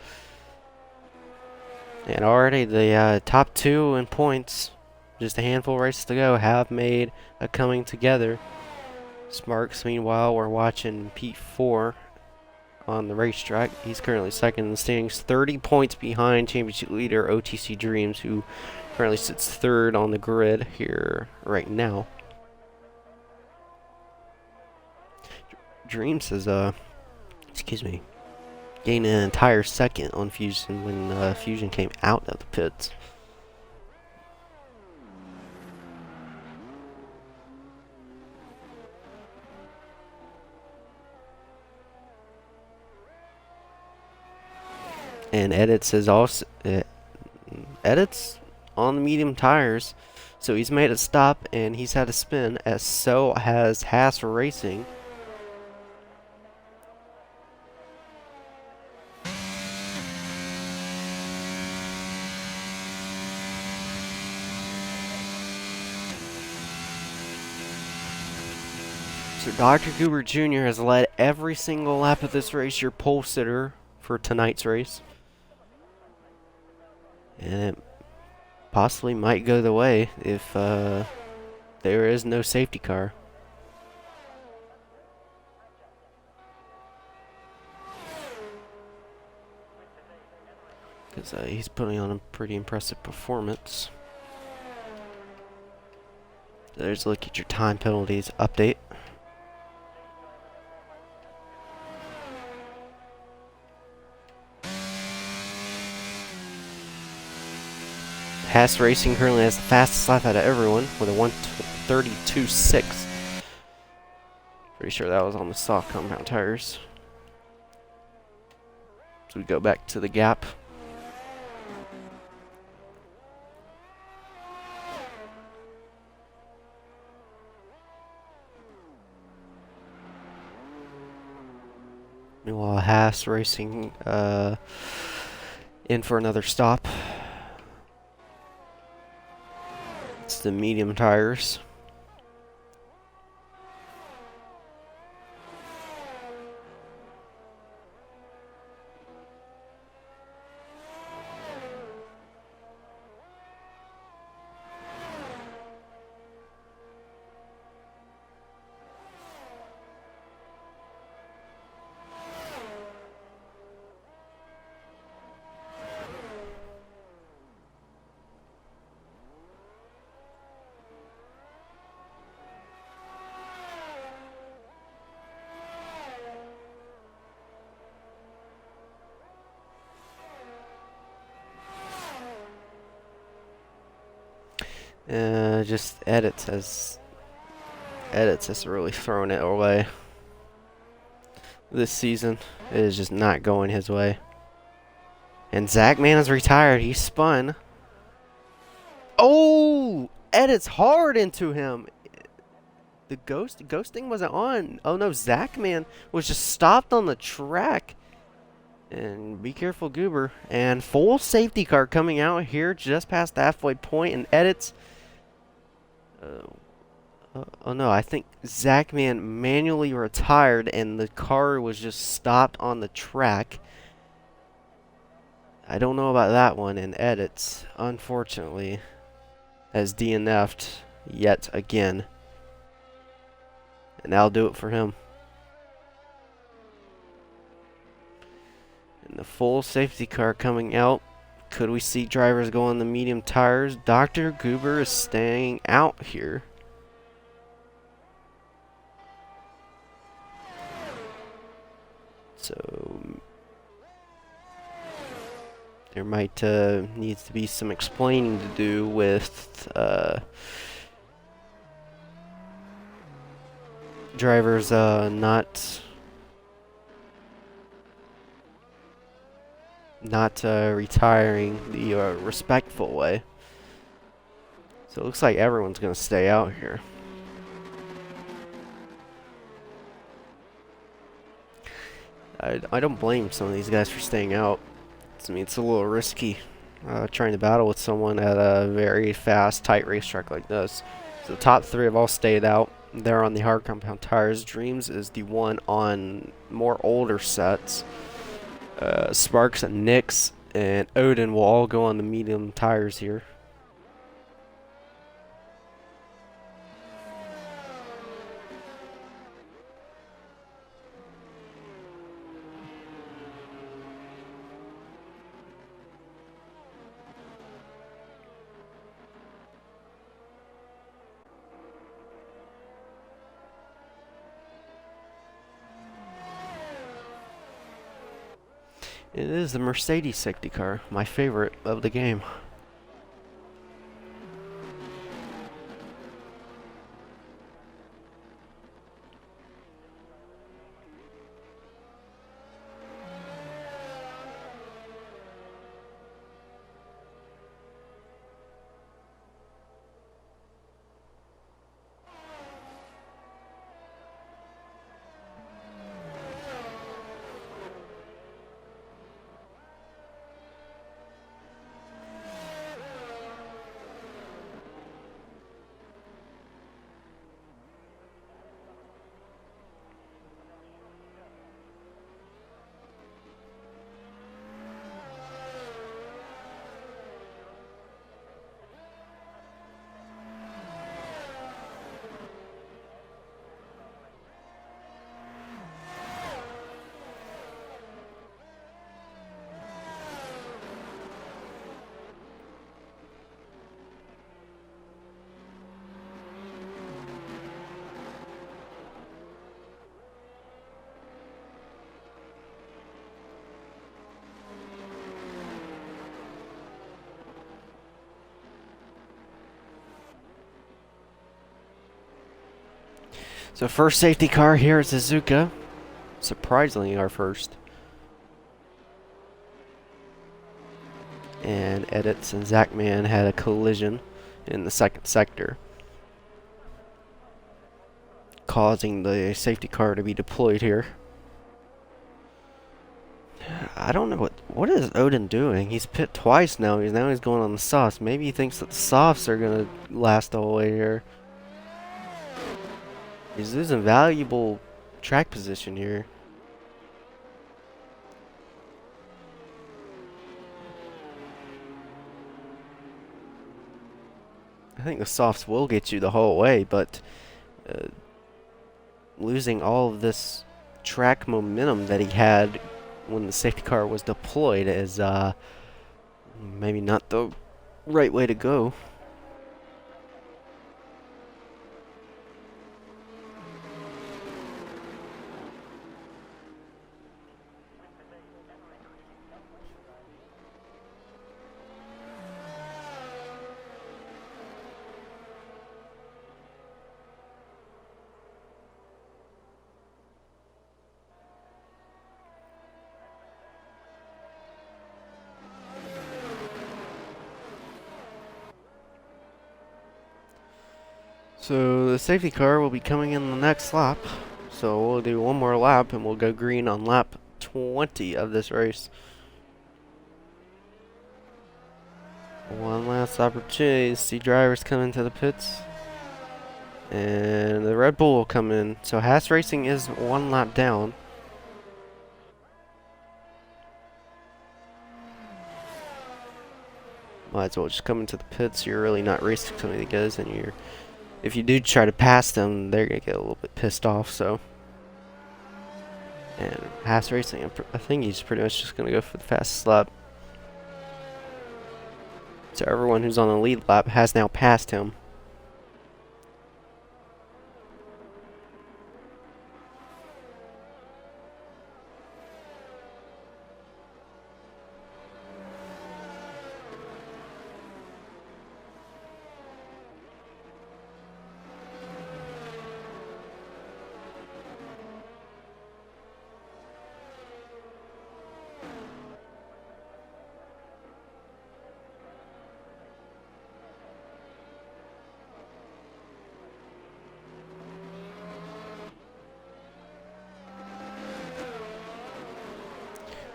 Speaker 1: And already the top 2 in points, just a handful of races to go, have made a coming together. Sparks, meanwhile, we're watching P4 on the racetrack. He's currently second in the standings, 30 points behind championship leader OTC Dreams, who currently sits 3rd on the grid here right now. Dreams has, gained an entire second on Fusion when Fusion came out of the pits. And Edits is also Edits on the medium tires, so he's made a stop and he's had a spin, as so has Haas Racing. So Dr. Goober Jr. has led every single lap of this race, your pole sitter for tonight's race. And it possibly might go the way if there is no safety car. Because he's putting on a pretty impressive performance. There's a look at your time penalties update. Haas Racing currently has the fastest lap out of everyone with a 1:32.6. Pretty sure that was on the soft compound tires. So we go back to the gap. Meanwhile, Haas Racing in for another stop. It's the medium tires. Just edits has really thrown it away this season. It is just not going his way. And Zach Man is retired. He spun. Oh, edits hard into him. The ghosting wasn't on. Oh no, Zach Man was just stopped on the track. And be careful, Goober. And full safety car coming out here just past the halfway point, and edits. Oh no, I think Zach Man manually retired and the car was just stopped on the track. I don't know about that one, and edits, unfortunately, has DNF'd yet again. And that'll do it for him. And the full safety car coming out. Could we see drivers go on the medium tires? Dr. Goober is staying out here. So there might needs to be some explaining to do with drivers not retiring the respectful way. So it looks like everyone's gonna stay out here. I don't blame some of these guys for staying out. I mean, it's a little risky trying to battle with someone at a very fast, tight racetrack like this. So the top three have all stayed out. They're on the hard compound tires. Dreams is the one on more older sets. Sparks and Nix and Odin will all go on the medium tires here. It is the Mercedes safety car, my favorite of the game. So first safety car here at Suzuka. Surprisingly our first. And Edits and Zachman had a collision in the second sector, causing the safety car to be deployed here. I don't know what is Odin doing. He's pit twice now. He's going on the softs. Maybe he thinks that the softs are gonna last the whole way here. He's losing valuable track position here. I think the softs will get you the whole way, but losing all of this track momentum that he had when the safety car was deployed is maybe not the right way to go. So the safety car will be coming in the next lap. So we'll do one more lap and we'll go green on lap 20 of this race. One last opportunity to see drivers come into the pits. And the Red Bull will come in. So Haas Racing is one lap down. Might as well just come into the pits. You're really not racing some of the guys, and if you do try to pass them, they're gonna get a little bit pissed off. So, and Haas Racing, I think he's pretty much just gonna go for the fastest lap. So everyone who's on the lead lap has now passed him.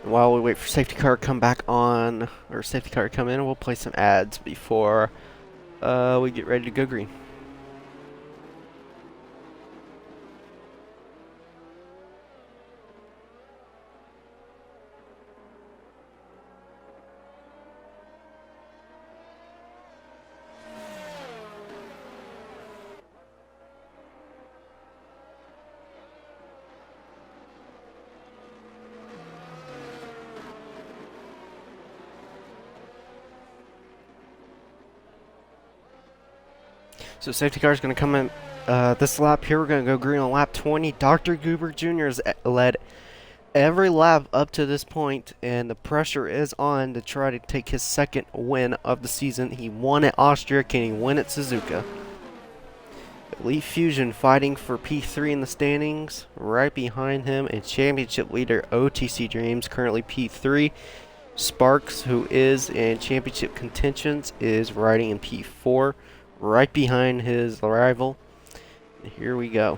Speaker 1: While we wait for safety car to come back on, or safety car to come in, we'll play some ads before we get ready to go green. So safety car is going to come in this lap here. We're going to go green on lap 20. Dr. Goober Jr. has led every lap up to this point, and the pressure is on to try to take his second win of the season. He won at Austria. Can he win at Suzuka? Elite Fusion fighting for P3 in the standings. Right behind him, and championship leader OTC Dreams, currently P3. Sparks, who is in championship contentions, is riding in P4. Right behind his rival. Here we go.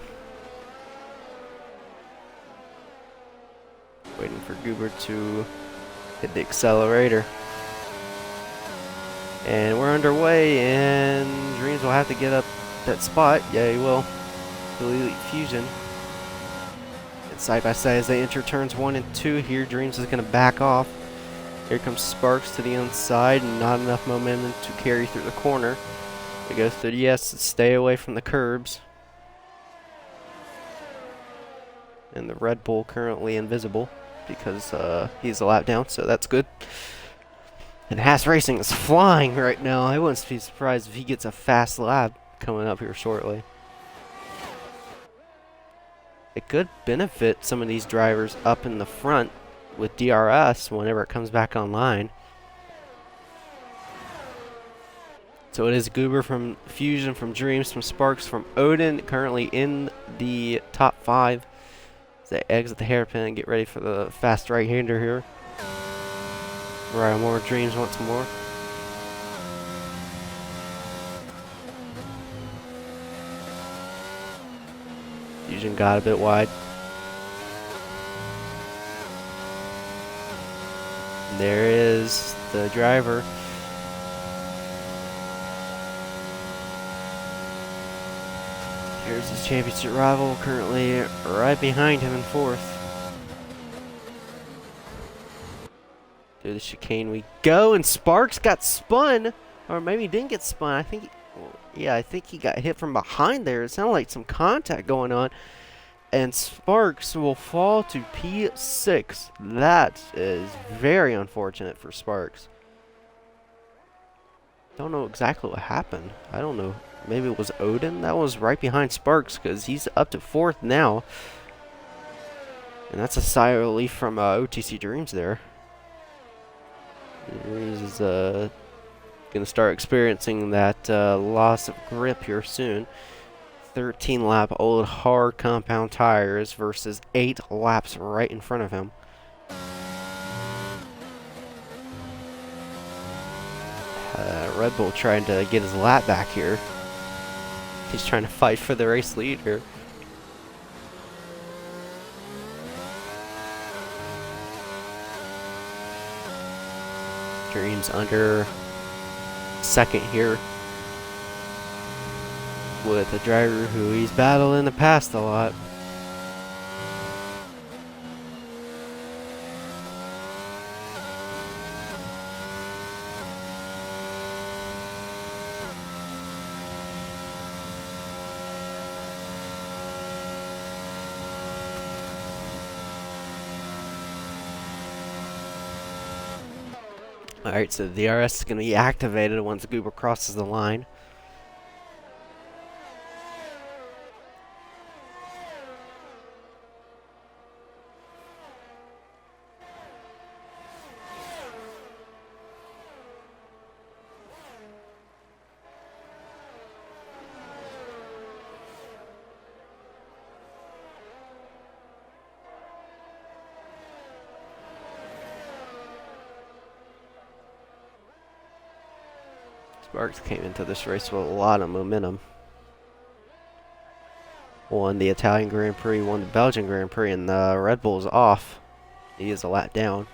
Speaker 1: Waiting for Goober to hit the accelerator. And we're underway, and Dreams will have to get up that spot. Yeah, he will. Elite Fusion. And side by side as they enter turns 1 and 2 here, Dreams is going to back off. Here comes Sparks to the inside, and not enough momentum to carry through the corner. It goes to the yes, stay away from the curbs. And the Red Bull currently invisible because he's a lap down, so that's good. And Haas Racing is flying right now. I wouldn't be surprised if he gets a fast lap coming up here shortly. It could benefit some of these drivers up in the front with DRS whenever it comes back online. So it is Goober from Fusion, from Dreams, from Sparks, from Odin, currently in the top 5. As they exit the hairpin and get ready for the fast right-hander here. Right, more Dreams once more. Fusion got a bit wide. There is the driver. Here's his championship rival, currently right behind him in 4th. Through the chicane we go, and Sparks got spun, or maybe he didn't get spun. I think, I think he got hit from behind there. It sounded like some contact going on, and Sparks will fall to P6. That is very unfortunate for Sparks. Don't know exactly what happened. I don't know. Maybe it was Odin that was right behind Sparks, because he's up to 4th now. And that's a sigh of relief from OTC Dreams there. Dreams is going to start experiencing that loss of grip here soon. 13 lap old hard compound tires versus 8 laps right in front of him. Red Bull trying to get his lap back here. He's trying to fight for the race lead here. Dreams under 2nd here with a driver who he's battled in the past a lot. Alright, so the DRS is going to be activated once Goober crosses the line. Sparks came into this race with a lot of momentum. Won the Italian Grand Prix, won the Belgian Grand Prix, and the Red Bull's off. He is a lap down.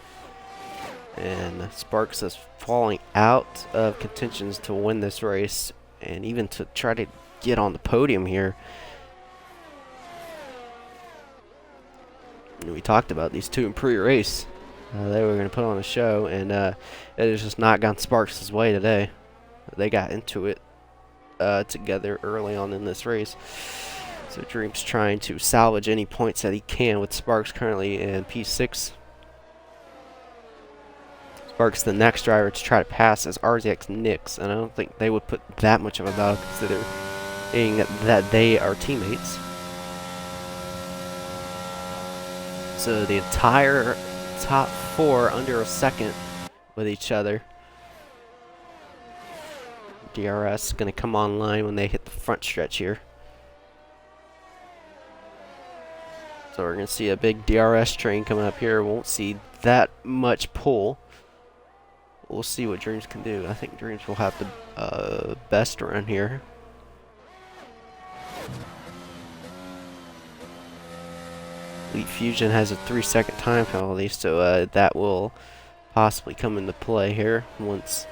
Speaker 1: And Sparks is falling out of contentions to win this race and even to try to get on the podium here. And we talked about these two in pre-race. They were going to put on a show, and it has just not gone Sparks' way today. They got into it together early on in this race. So Dream's trying to salvage any points that he can with Sparks currently in P6. Sparks the next driver to try to pass as RZX Nix, and I don't think they would put that much of a battle considering that they are teammates. So the entire top 4 under a second with each other. DRS going to come online when they hit the front stretch here. So we're going to see a big DRS train coming up here. Won't see that much pull. We'll see what Dreams can do. I think Dreams will have the best run here. Elite Fusion has a 3-second time penalty, so that will possibly come into play here once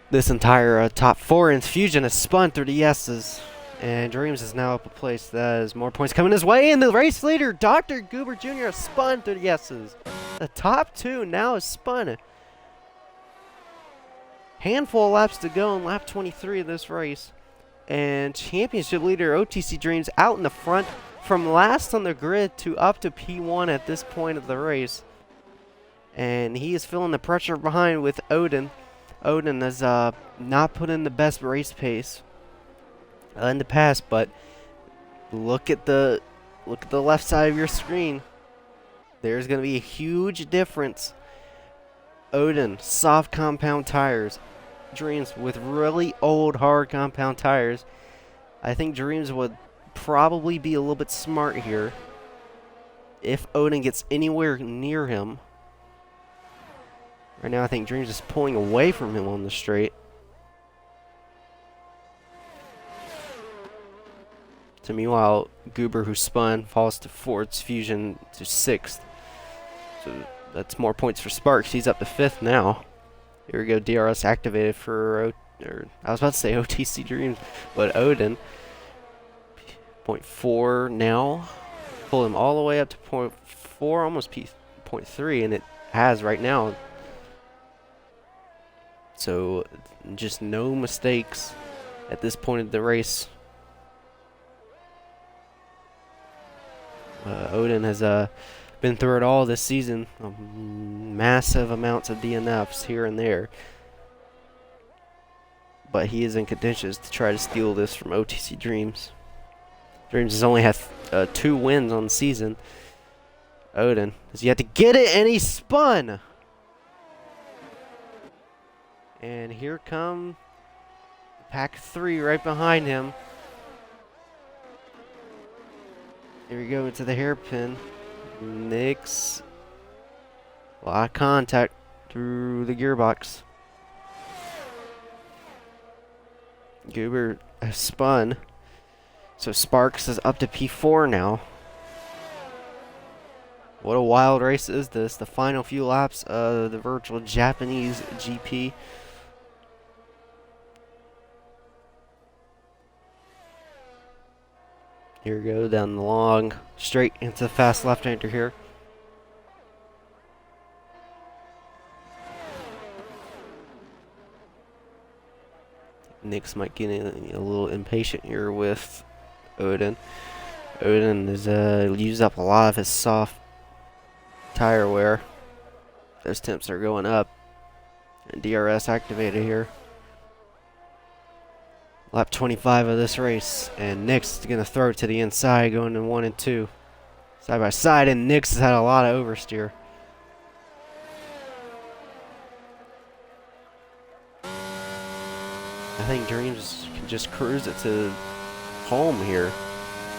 Speaker 1: this entire top 4 in Fusion is spun through the yeses. And Dreams is now up a place. That is more points coming his way. And the race leader, Dr. Goober Jr. is spun through the yeses. The top 2 now is spun. Handful of laps to go in lap 23 of this race. And championship leader OTC Dreams out in the front from last on the grid to up to P1 at this point of the race. And he is feeling the pressure behind with Odin. Odin has not put in the best race pace in the past, but look at the left side of your screen. There's going to be a huge difference. Odin, soft compound tires. Dreams with really old hard compound tires. I think Dreams would probably be a little bit smart here if Odin gets anywhere near him. Right now I think Dreams is pulling away from him on the straight. So meanwhile, Goober, who spun, falls to fourth, Fusion to sixth. So that's more points for Sparks. He's up to fifth now. Here we go, DRS activated for, I was about to say OTC Dreams, but Odin. 0.4 now. Pull him all the way up to 0.4, almost 0.3, and it has right now. So just no mistakes at this point of the race. Odin has been through it all this season. Massive amounts of DNFs here and there. But he is in contention to try to steal this from OTC Dreams. Dreams has only had 2 wins on the season. Odin has yet to get it, and he spun! And here come pack 3 right behind him. Here we go into the hairpin. Nix. A lot of contact through the gearbox. Goober has spun. So Sparks is up to P4 now. What a wild race is this. The final few laps of the virtual Japanese GP. Here we go down the long straight into the fast left-hander here. Nix might get a little impatient here with Odin. Odin has used up a lot of his soft tire wear. Those temps are going up. And DRS activated here. Lap 25 of this race, and Nix is going to throw it to the inside, going in 1 and 2. Side by side, and Nix has had a lot of oversteer. I think Dreams can just cruise it to home here.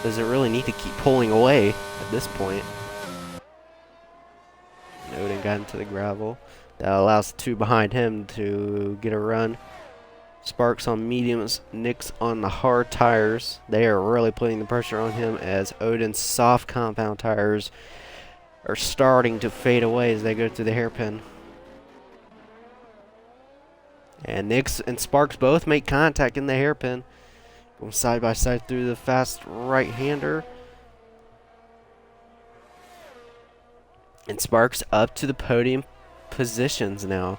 Speaker 1: Doesn't really need to keep pulling away at this point. And Odin got into the gravel. That allows the 2 behind him to get a run. Sparks on mediums, Nix on the hard tires. They are really putting the pressure on him as Odin's soft compound tires are starting to fade away as they go through the hairpin. And Nix and Sparks both make contact in the hairpin. Going side by side through the fast right-hander. And Sparks up to the podium positions now.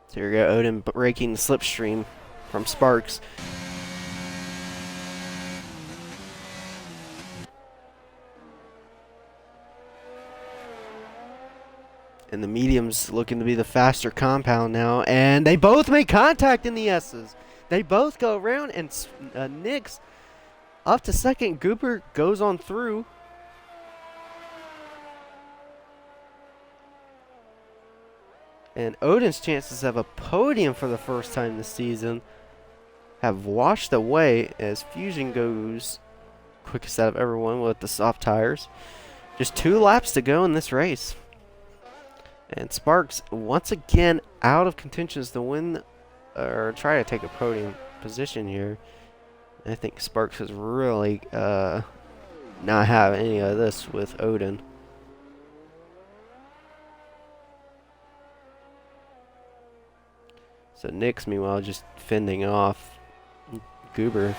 Speaker 1: So here we go, Odin breaking the slipstream from Sparks. And the mediums looking to be the faster compound now. And they both make contact in the S's. They both go around, and Nix up to second. Goober goes on through. And Odin's chances of a podium for the first time this season have washed away as Fusion goes quickest out of everyone with the soft tires. Just 2 laps to go in this race. And Sparks once again out of contentions to win or try to take a podium position here. I think Sparks is really not having any of this with Odin. So Nix, meanwhile, just fending off Goober.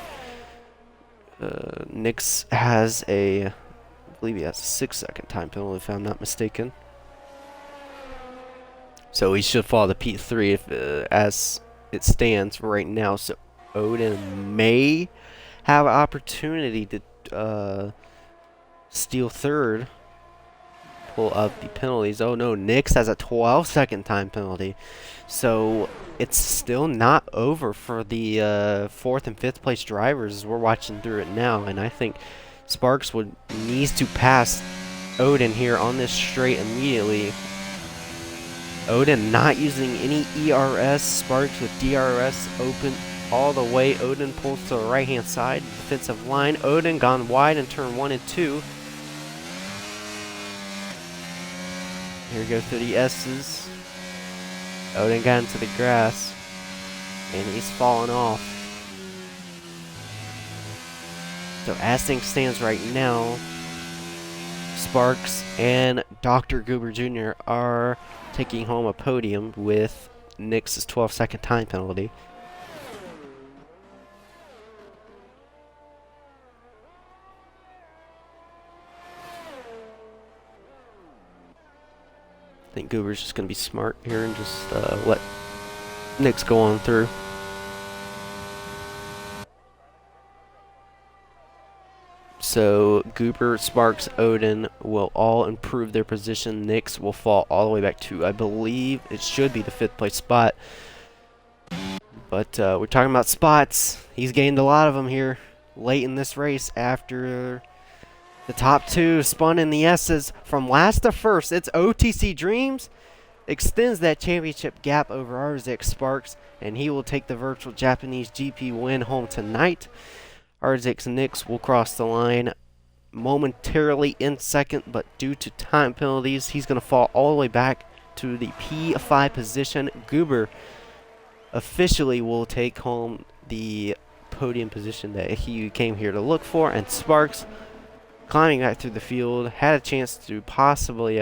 Speaker 1: Nix has I believe he has a 6-second time penalty if I'm not mistaken. So he should fall to P3 if as it stands right now. So Odin may have an opportunity to steal third, pull up the penalties. Oh no, Nix has a 12-second time penalty. So it's still not over for the fourth and fifth place drivers as we're watching through it now. And I think Sparks needs to pass Odin here on this straight immediately. Odin not using any ERS. Sparks with DRS open all the way. Odin pulls to the right hand side, defensive line. Odin gone wide in turn 1 and 2. Here we go through the S's. Odin got into the grass, and he's falling off. So as things stands right now, Sparks and Dr. Goober Jr. are taking home a podium with Nix's 12-second time penalty. I think Goober's just going to be smart here and just let Nix go on through. So Goober, Sparks, Odin will all improve their position. Nix will fall all the way back to, I believe, it should be the 5th place spot. But we're talking about spots. He's gained a lot of them here late in this race after the top two spun in the S's. From last to first, it's OTC Dreams. Extends that championship gap over RZX Sparks, and he will take the virtual Japanese GP win home tonight. RZX Nix will cross the line momentarily in second, but due to time penalties, he's going to fall all the way back to the P5 position. Goober officially will take home the podium position that he came here to look for, and Sparks, climbing back through the field, had a chance to possibly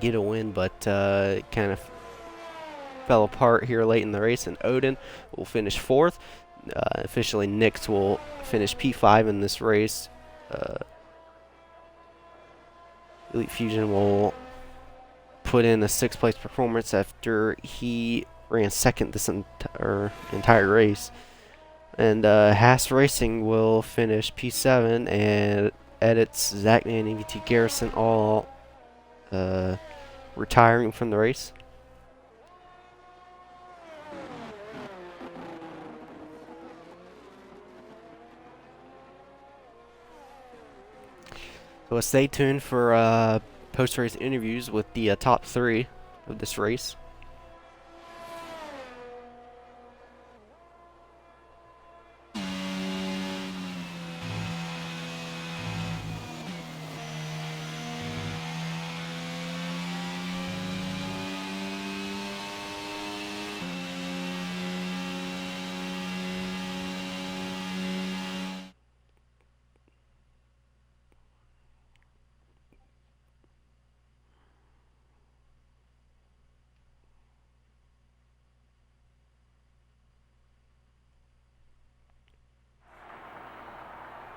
Speaker 1: get a win, but kind of fell apart here late in the race, and Odin will finish 4th. Officially, Nix will finish P5 in this race. Elite Fusion will put in a 6th place performance after he ran second this entire race. And Haas Racing will finish P7, and Edits, Zachman, and EVT Garrison all retiring from the race. So stay tuned for post-race interviews with the top 3 of this race.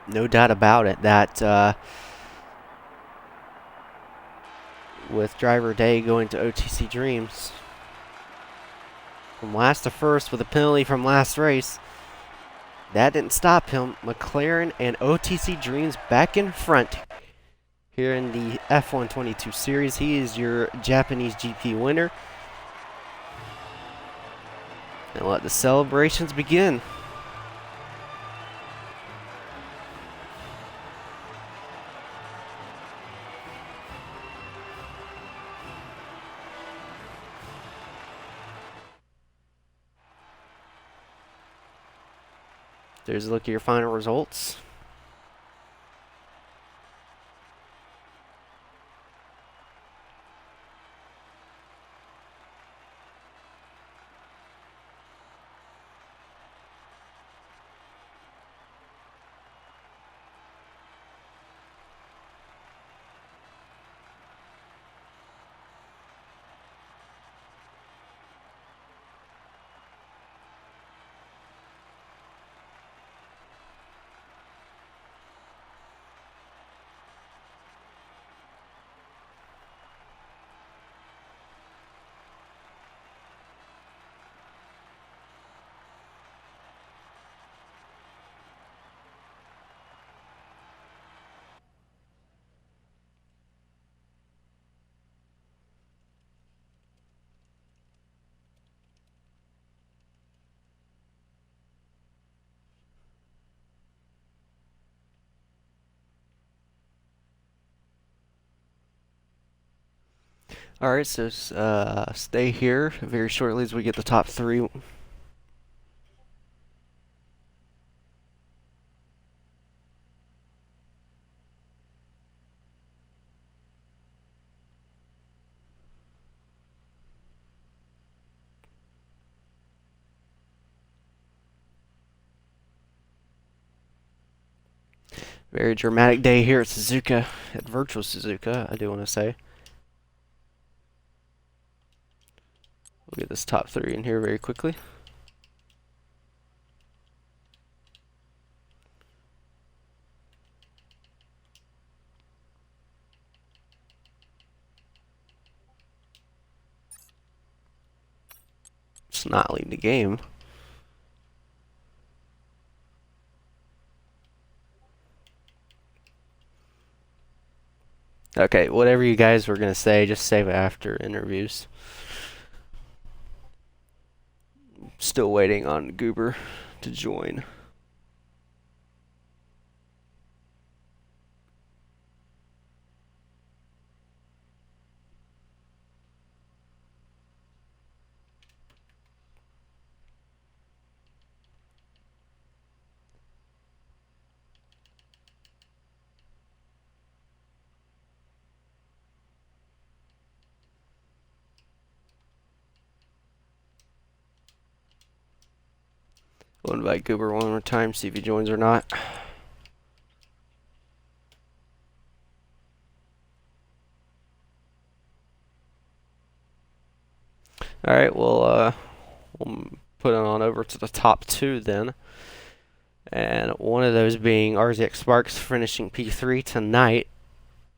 Speaker 1: No doubt about it that with Driver Day going to OTC Dreams, from last to first with a penalty from last race, that didn't stop him. McLaren and OTC Dreams back in front here in the F122 series. He is your Japanese GP winner. And let the celebrations begin. There's a look at your final results. All right, so stay here very shortly as we get the top three. Very dramatic day here at Suzuka, at Virtual Suzuka, I do want to say. We'll get this top three in here very quickly. It's not leading the game. Okay, whatever you guys were going to say, just save it after interviews. Still waiting on Goober to join. We'll invite Goober one more time, see if he joins or not. All right, we'll put it on over to the top two then. And one of those being RZX Sparks finishing P3 tonight,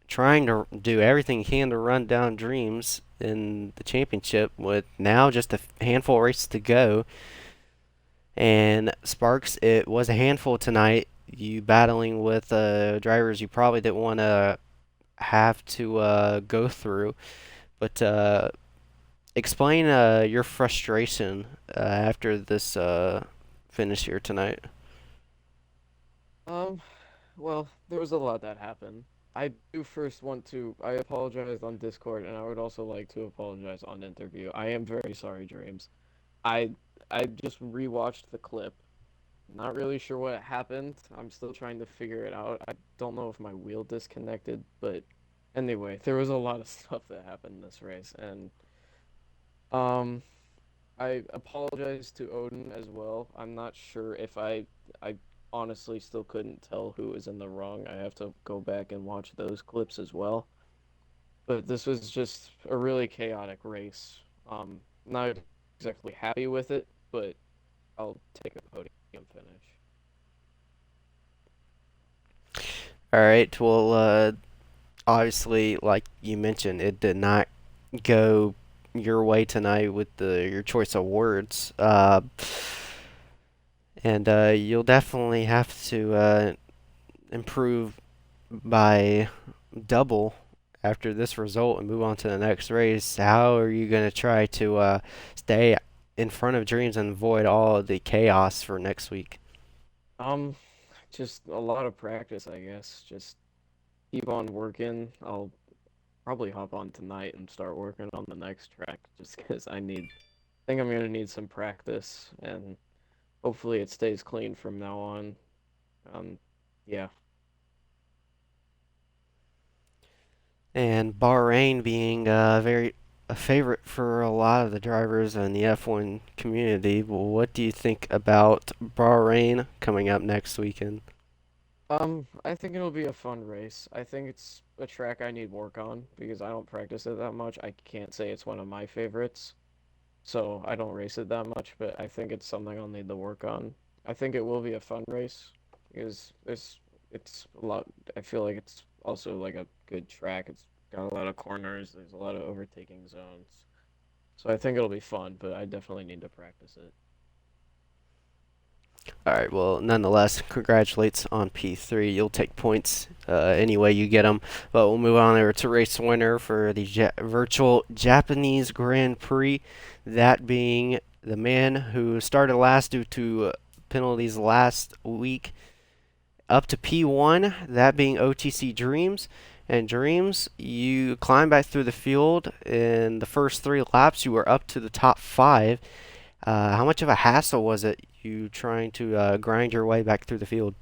Speaker 1: trying to do everything he can to run down Dreams in the championship with now just a handful of races to go. And Sparks, it was a handful tonight. You battling with drivers you probably didn't want to have to go through. But explain your frustration after this finish here tonight.
Speaker 3: Um, well, there was a lot that happened. I do first want to, I apologize on Discord, and I would also like to apologize on interview. I am very sorry, James. I I just rewatched the clip. Not really sure what happened. I'm still trying to figure it out. I don't know if my wheel disconnected, but anyway, there was a lot of stuff that happened in this race, and um, I apologize to Odin as well. I'm not sure if I honestly still couldn't tell who was in the wrong. I have to go back and watch those clips as well. But this was just a really chaotic race. Not exactly happy with it, but I'll take a podium finish.
Speaker 1: All right. Well, obviously, like you mentioned, it did not go your way tonight with your choice of words. And you'll definitely have to improve by double after this result and move on to the next race. How are you going to try to stay in front of Dreams and avoid all of the chaos for next week?
Speaker 3: Um, just a lot of practice, I guess. Just keep on working. I'll probably hop on tonight and start working on the next track just because think I'm gonna need some practice and hopefully it stays clean from now on. Um, yeah.
Speaker 1: And Bahrain being very a favorite for a lot of the drivers in the F1 community. Well, what do you think about Bahrain coming up next weekend?
Speaker 3: I think it'll be a fun race. I think it's a track I need work on because I don't practice it that much. I can't say it's one of my favorites, so I don't race it that much, but I think it's something I'll need to work on. I think it will be a fun race because it's a lot. I feel like it's also like a good track. It's got a lot of corners. There's a lot of overtaking zones. So I think it'll be fun, but I definitely need to practice it.
Speaker 1: All right. Well, nonetheless, congratulates on P3. You'll take points any way you get them. But we'll move on over to race winner for the virtual Japanese Grand Prix. That being the man who started last due to penalties last week, up to P1. That being OTC Dreams. And Dreams, you climbed back through the field. In the first 3 laps, you were up to the top five. How much of a hassle was it you trying to grind your way back through the field?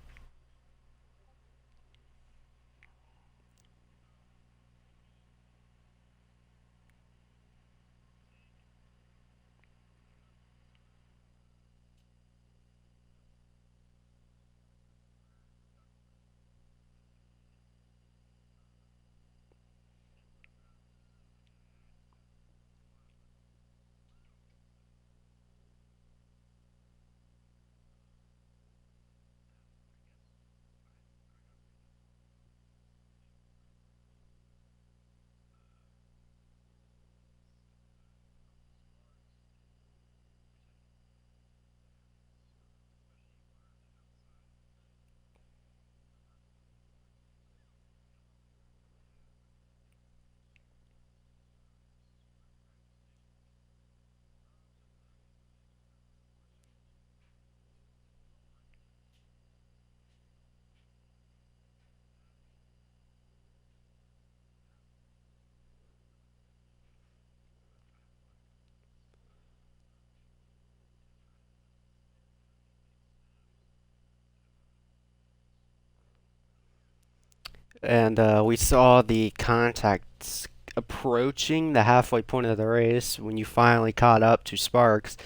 Speaker 1: And we saw the contacts approaching the halfway point of the race when you finally caught up to Sparks.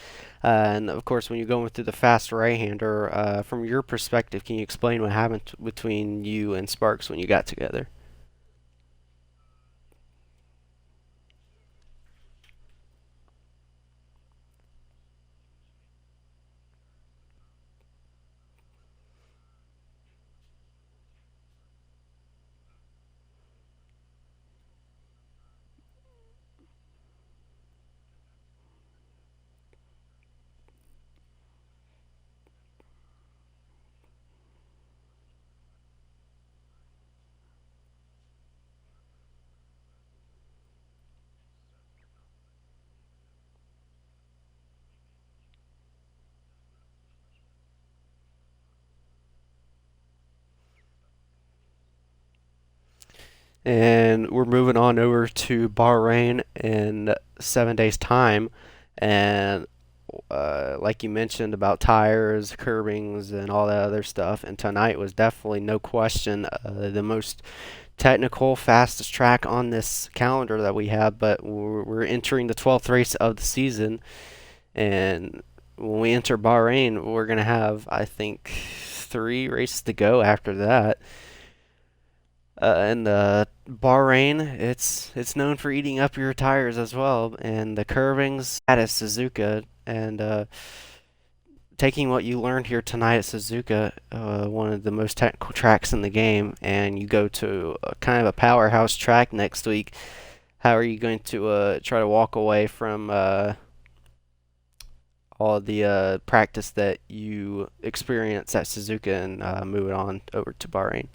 Speaker 1: And of course, when you're going through the fast right-hander, from your perspective, can you explain what happened between you and Sparks when you got together? And we're moving on over to Bahrain in 7 days' time. And like you mentioned about tires, curbings, and all that other stuff. And tonight was definitely, no question, the most technical, fastest track on this calendar that we have. But we're entering the 12th race of the season. And when we enter Bahrain, we're going to have, I think, 3 races to go after that. And Bahrain, it's known for eating up your tires as well, and the curvings at Suzuka, and taking what you learned here tonight at Suzuka, one of the most technical tracks in the game, and you go to kind of a powerhouse track next week. How are you going to try to walk away from all the practice that you experienced at Suzuka and move it on over to Bahrain?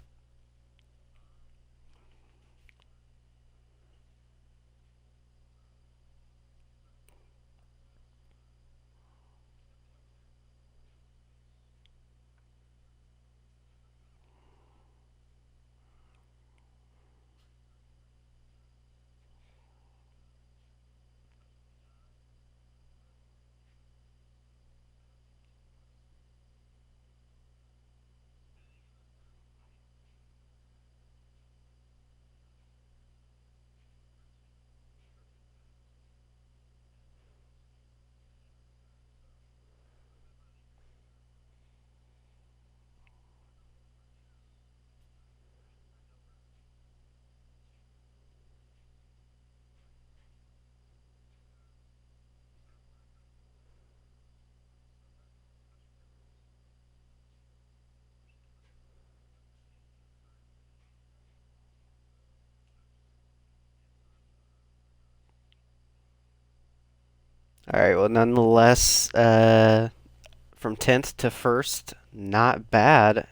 Speaker 1: All right. Well, nonetheless, from 10th to 1st, not bad,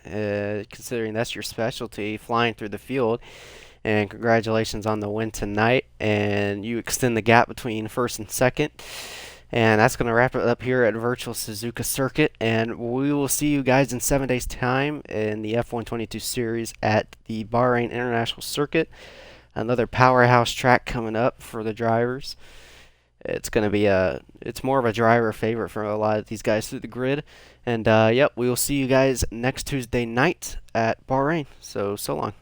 Speaker 1: considering that's your specialty, flying through the field. And congratulations on the win tonight. And you extend the gap between first and second. And that's going to wrap it up here at Virtual Suzuka Circuit. And we will see you guys in 7 days' time in the F122 Series at the Bahrain International Circuit. Another powerhouse track coming up for the drivers. It's going to be it's more of a driver favorite for a lot of these guys through the grid. And yep, we will see you guys next Tuesday night at Bahrain. So long.